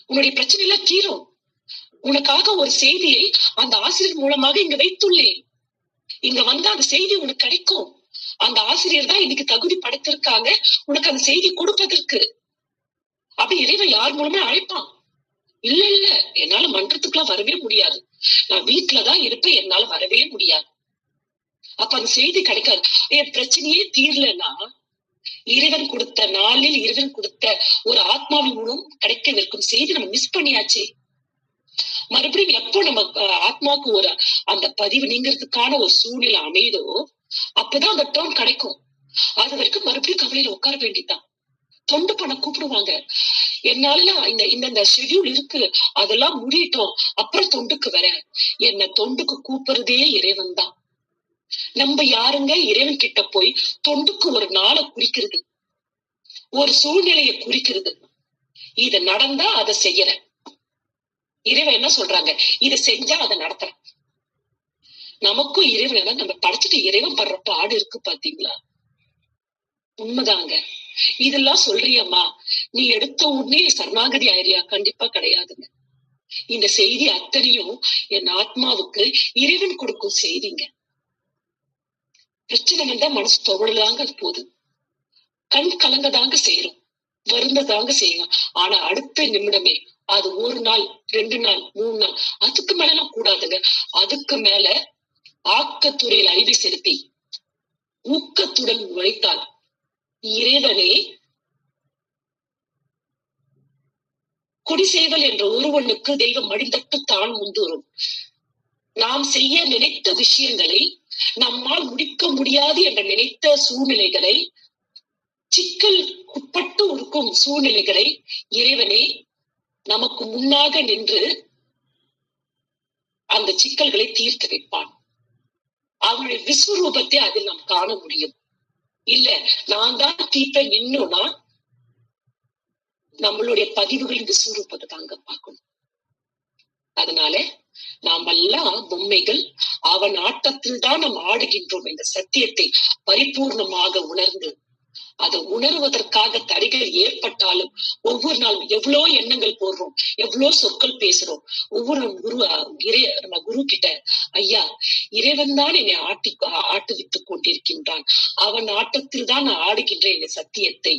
உன்னுடைய பிரச்சனை எல்லாம் தீரும். உனக்காக ஒரு செய்தியை அந்த ஆசிரியர் மூலமாக இங்க வைத்துள்ளேன். இங்க வந்து அந்த செய்தி உனக்கு கிடைக்கும். அந்த ஆசிரியர் தான் இன்னைக்கு தகுதி படைத்திருக்காங்க உனக்கு அந்த செய்தி கொடுப்பதற்கு. அப்படி இறைவன் யார் மூலமா அழைப்பான். இல்ல என்னால மன்றத்துக்குலாம் வரவே முடியாது, நான் வீட்டுலதான் இருப்பேன், என்னால வரவே முடியாது. அப்ப அந்த செய்தி கிடைக்காது. என் பிரச்சனையே தீரலன்னா இறைவன் கொடுத்த நாளில் இறைவன் கொடுத்த ஒரு ஆத்மாவின் மூலம் கிடைக்கவிருக்கும் செய்தி நம்ம மிஸ் பண்ணியாச்சு. மறுபடியும் எப்போ நம்ம ஆத்மாவுக்கு ஒரு அந்த பதிவு நீங்கிறதுக்கான ஒரு சூழ்நிலை அமைதோ அப்பதான் அந்த டேர்ன் கிடைக்கும். அது வரைக்கும் மறுபடியும் கவலையில உட்கார வேண்டியதுதான். தொண்டு பண்ண கூப்பிடுவாங்க, என்னால இந்த ஷெட்யூல் இருக்கு, அதெல்லாம் முடியட்டும், அப்புறம் தொண்டுக்கு வர. என்ன தொண்டுக்கு கூப்பிடுறதே இறைவன் தான். நம்ம யாருங்க இறைவன் கிட்ட போய் தொண்டுக்கு ஒரு நாளை குறிக்கிறது, ஒரு சூழ்நிலையை குறிக்கிறது. இத நடந்தா அதை செய்யறேன், இறைவன் என்ன சொல்றாங்க, இதை செஞ்சா அதை நடத்துறேன். நமக்கும் இறைவன் நம்ம படைச்சிட்டு இறைவன் படுற பாடு இருக்கு பாத்தீங்களா? உண்மைதாங்க. இதெல்லாம் சொல்றியம்மா, நீ எடுத்த உடனே சரணாகதி ஆயிரியா? கண்டிப்பா கிடையாதுங்க. இந்த செய்தி அத்தனையும் என் ஆத்மாவுக்கு இறைவன் கொடுக்கும் செய்திங்க. பிரச்சனை வந்தா மனசு தொழிலாங்க போகுது, கண் கலங்கதாங்க செய்யறோம், வருந்ததாங்க செய்யும். ஆனா அடுத்த நிமிடமே அது 1 நாள் 2 நாள் 3 நாள் அதுக்கு மேல கூடாதுங்க. அதுக்கு மேல ஆக்கத்துறையில் அறிவை செலுத்தி ஊக்கத்துடன் உழைத்தால் இறைவனே குடிசேவல் என்ற ஒருவனுக்கு தெய்வம் மடிந்தட்டு தான் முந்துரும். நாம் செய்ய நினைத்த விஷயங்களை, நம்மால் முடிக்க முடியாது என்ற நினைத்த சூழ்நிலைகளை, சிக்கல் உட்பட்டு இருக்கும் சூழ்நிலைகளை இறைவனே நமக்கு முன்னாக நின்று அந்த சிக்கல்களை தீர்த்து வைப்பான். அவனுடைய விஸ்வரூபத்தை அதில் நாம் காண முடியும். இல்ல நான் தான் தீர்ப்பேன் நின்னோம்னா நம்மளுடைய பதிவுகளின் விஸ்வரூபத்தை தாங்க பார்க்கணும். அதனால நாம் எல்லாம் பொம்மைகள், அவன் ஆட்டத்தில் தான் நாம் ஆடுகின்றோம் என்ற சத்தியத்தை பரிபூர்ணமாக உணர்ந்து, அதை உணர்வதற்காக தடைகள் ஏற்பட்டாலும் ஒவ்வொரு நாளும் எவ்வளவு எண்ணங்கள் போடுறோம், எவ்வளவு சொற்கள் பேசுறோம். ஒவ்வொரு நம்ம குரு கிட்ட, ஐயா இறைவன் தான் என்னை ஆட்டுவித்துக் கொண்டிருக்கின்றான், அவன் ஆட்டத்தில் தான் நான் ஆடுகின்றேன் என்ற சத்தியத்தை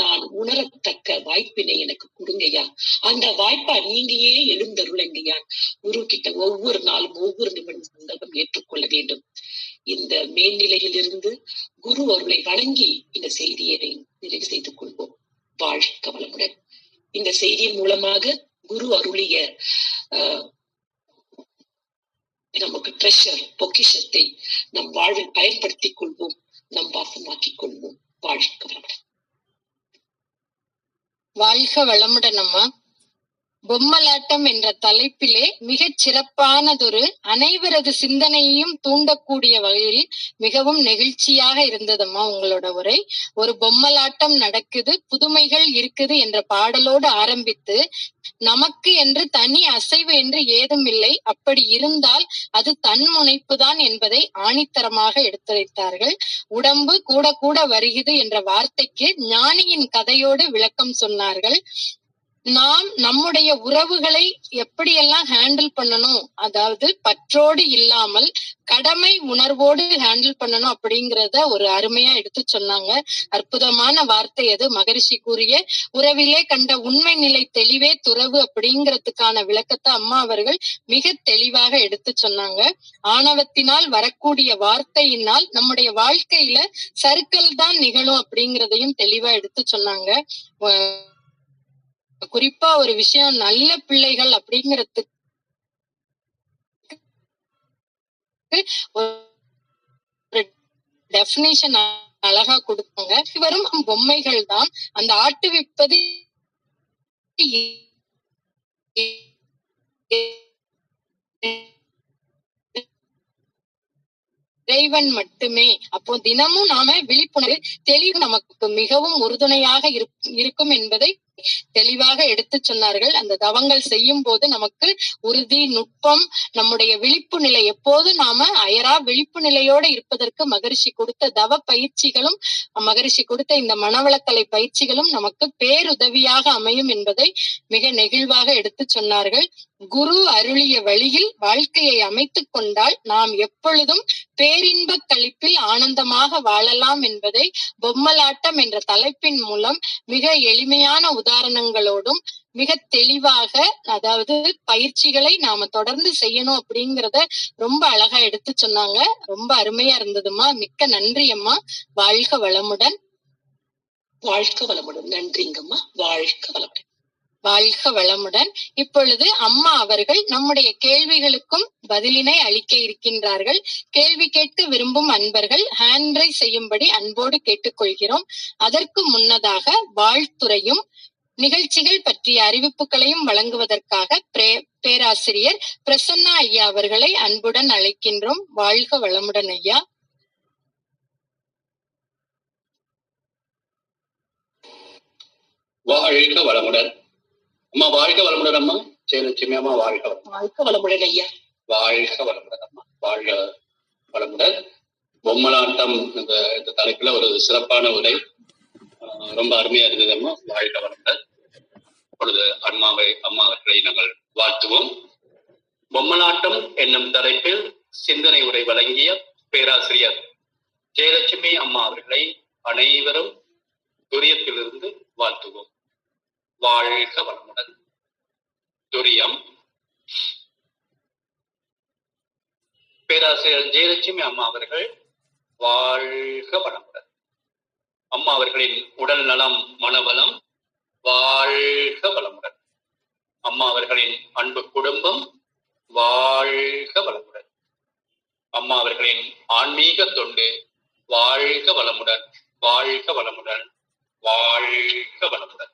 நான் உணரத்தக்க வாய்ப்பினை எனக்கு கொடுங்கய்யா. அந்த வாய்ப்பா நீங்கயே எழுந்தருளங்கய்யா. குரு கிட்ட ஒவ்வொரு நாளும் ஒவ்வொரு நிமிடம் சங்கல்பம் ஏற்றுக்கொள்ள வேண்டும். இந்த மேல்நிலையிலிருந்து குரு அருளை வழங்கி இந்த செய்தியை நிறைவு செய்து கொள்வோம். வாழ்க வளமுடன். இந்த செய்தியின் மூலமாக குரு அருளிய நமக்கு ட்ரெஷர் பொக்கிஷத்தை நம் வாழ்வில் பயன்படுத்திக் கொள்வோம், நம் வாசமாக்கிக் கொள்வோம். வாழ்க வளமுடன். வாழ்க வளமுடன் அம்மா. பொம்மலாட்டம் என்ற தலைப்பிலே மிகச் சிறப்பானதொரு அனைவரது சிந்தனையையும் தூண்டக்கூடிய வகையில் மிகவும் நெகிழ்ச்சியாக இருந்ததம்மா உங்களோட உரை. ஒரு பொம்மலாட்டம் நடக்குது, புதுமைகள் இருக்குது என்ற பாடலோடு ஆரம்பித்து நமக்கு என்று தனி அசைவு என்று ஏதும் இல்லை, அப்படி இருந்தால் அது தன்முனைப்பு தான் என்பதை ஆணித்தரமாக எடுத்துரைத்தார்கள். உடம்பு கூட கூட வருகிறது என்ற வார்த்தைக்கு ஞானியின் கதையோடு விளக்கம் சொன்னார்கள். நாம் நம்முடைய உறவுகளை எப்படியெல்லாம் ஹேண்டில் பண்ணணும், அதாவது பற்றோடு இல்லாமல் கடமை உணர்வோடு ஹேண்டில் பண்ணணும் அப்படிங்கிறத ஒரு அருமையா எடுத்து சொன்னாங்க. அற்புதமான வார்த்தை அது. மகரிஷி கூறிய உறவிலே கண்ட உண்மை நிலை தெளிவே துறவு அப்படிங்கிறதுக்கான விளக்கத்தை அம்மா அவர்கள் மிக தெளிவாக எடுத்து சொன்னாங்க. ஆணவத்தினால் வரக்கூடிய வார்த்தையினால் நம்முடைய வாழ்க்கையில சறுக்கல் தான் நிகழும் அப்படிங்கிறதையும் தெளிவா எடுத்து சொன்னாங்க. குறிப்பா ஒரு விஷயம், நல்ல பிள்ளைகள் அப்படிங்கிறதுக்கு ஒரு டெஃபினிஷன் அழகா கொடுத்தாங்க. வரும் பொம்மைகள் தான் அந்த ஆட்டுவிப்பது இறைவன் மட்டுமே. அப்போ தினமும் நாம விழிப்புணர்வு தெளிவு நமக்கு மிகவும் உறுதுணையாக இருக்கும் என்பதை தெளிவாக எடுத்து சொன்னார்கள். அந்த தவங்கள் செய்யும் போது நமக்கு உறுதி, நுட்பம், நம்முடைய விழிப்பு நிலை எப்போது நாம அயரா விழிப்பு நிலையோட இருப்பதற்கு மகரிஷி கொடுத்த தவ பயிற்சிகளும் மகரிஷி கொடுத்த இந்த மனவளக்கலை பயிற்சிகளும் நமக்கு பேருதவியாக அமையும் என்பதை மிக நெகிழ்வாக எடுத்து சொன்னார்கள். குரு அருளிய வழியில் வாழ்க்கையை அமைத்துக் கொண்டால் நாம் எப்பொழுதும் பேரின்ப களிப்பில் ஆனந்தமாக வாழலாம் என்பதை பொம்மலாட்டம் என்ற தலைப்பின் மூலம் மிக எளிமையான உதாரணங்களோடும் மிக தெளிவாக, அதாவது பயிற்சிகளை நாம தொடர்ந்து செய்யணும் அப்படிங்கிறத ரொம்ப அழகா எடுத்து சொன்னாங்க. ரொம்ப அருமையா இருந்ததுமா. மிக்க நன்றி அம்மா. வாழ்க வளமுடன். வாழ்க வளமுடன். நன்றிங்கம்மா. வாழ்க வளமுடன். வாழ்க வளமுடன். இப்பொழுது அம்மா அவர்கள் நம்முடைய கேள்விகளுக்கும் பதிலினை அளிக்க இருக்கின்றார்கள். கேள்வி கேட்க விரும்பும் அன்பர்கள் ஹேண்ட் ரைஸ் செய்யும்படி அன்போடு கேட்டுக்கொள்கிறோம். அதற்கு முன்னதாக வாழ்த்துறையும் நிகழ்ச்சிகள் பற்றிய அறிவிப்புகளையும் வழங்குவதற்காக பேராசிரியர் பிரசன்னா ஐயா அவர்களை அன்புடன் அழைக்கின்றோம். வாழ்க வளமுடன் ஐயா. வாழ்க வளமுடன் அம்மா. வாழ்க வளமுடன் அம்மா. ஜெயலட்சுமி அம்மா. வாழ்க வளமுடன் ஐயா. வாழ்க வளமுடன் அம்மா. வாழ்க வளமுடன். பொம்மலாட்டம் இந்த தலைப்புல ஒரு சிறப்பான உரை, ரொம்ப அருமையா இருந்தது அம்மா. வாழ்க வளமுடன். இப்பொழுது அம்மா அவர்களை நாங்கள் வாழ்த்துவோம். பொம்மலாட்டம் என்னும் தலைப்பில் சிந்தனை உரை வழங்கிய பேராசிரியர் ஜெயலட்சுமி அம்மா அவர்களை அனைவரும் துரியத்திலிருந்து வாழ்த்துவோம். வாழ்க வளமுடன். துரியம். பேராசிரியர் ஜெயலட்சுமி அம்மா அவர்கள் வாழ்க வளமுடன். அம்மா அவர்களின் உடல் நலம், மனவளம் வாழ்க வளமுடன். அம்மா அவர்களின் அன்பு குடும்பம் வாழ்க வளமுடன். அம்மா அவர்களின் ஆன்மீக தொண்டு வாழ்க வளமுடன். வாழ்க வளமுடன். வாழ்க வளமுடன்.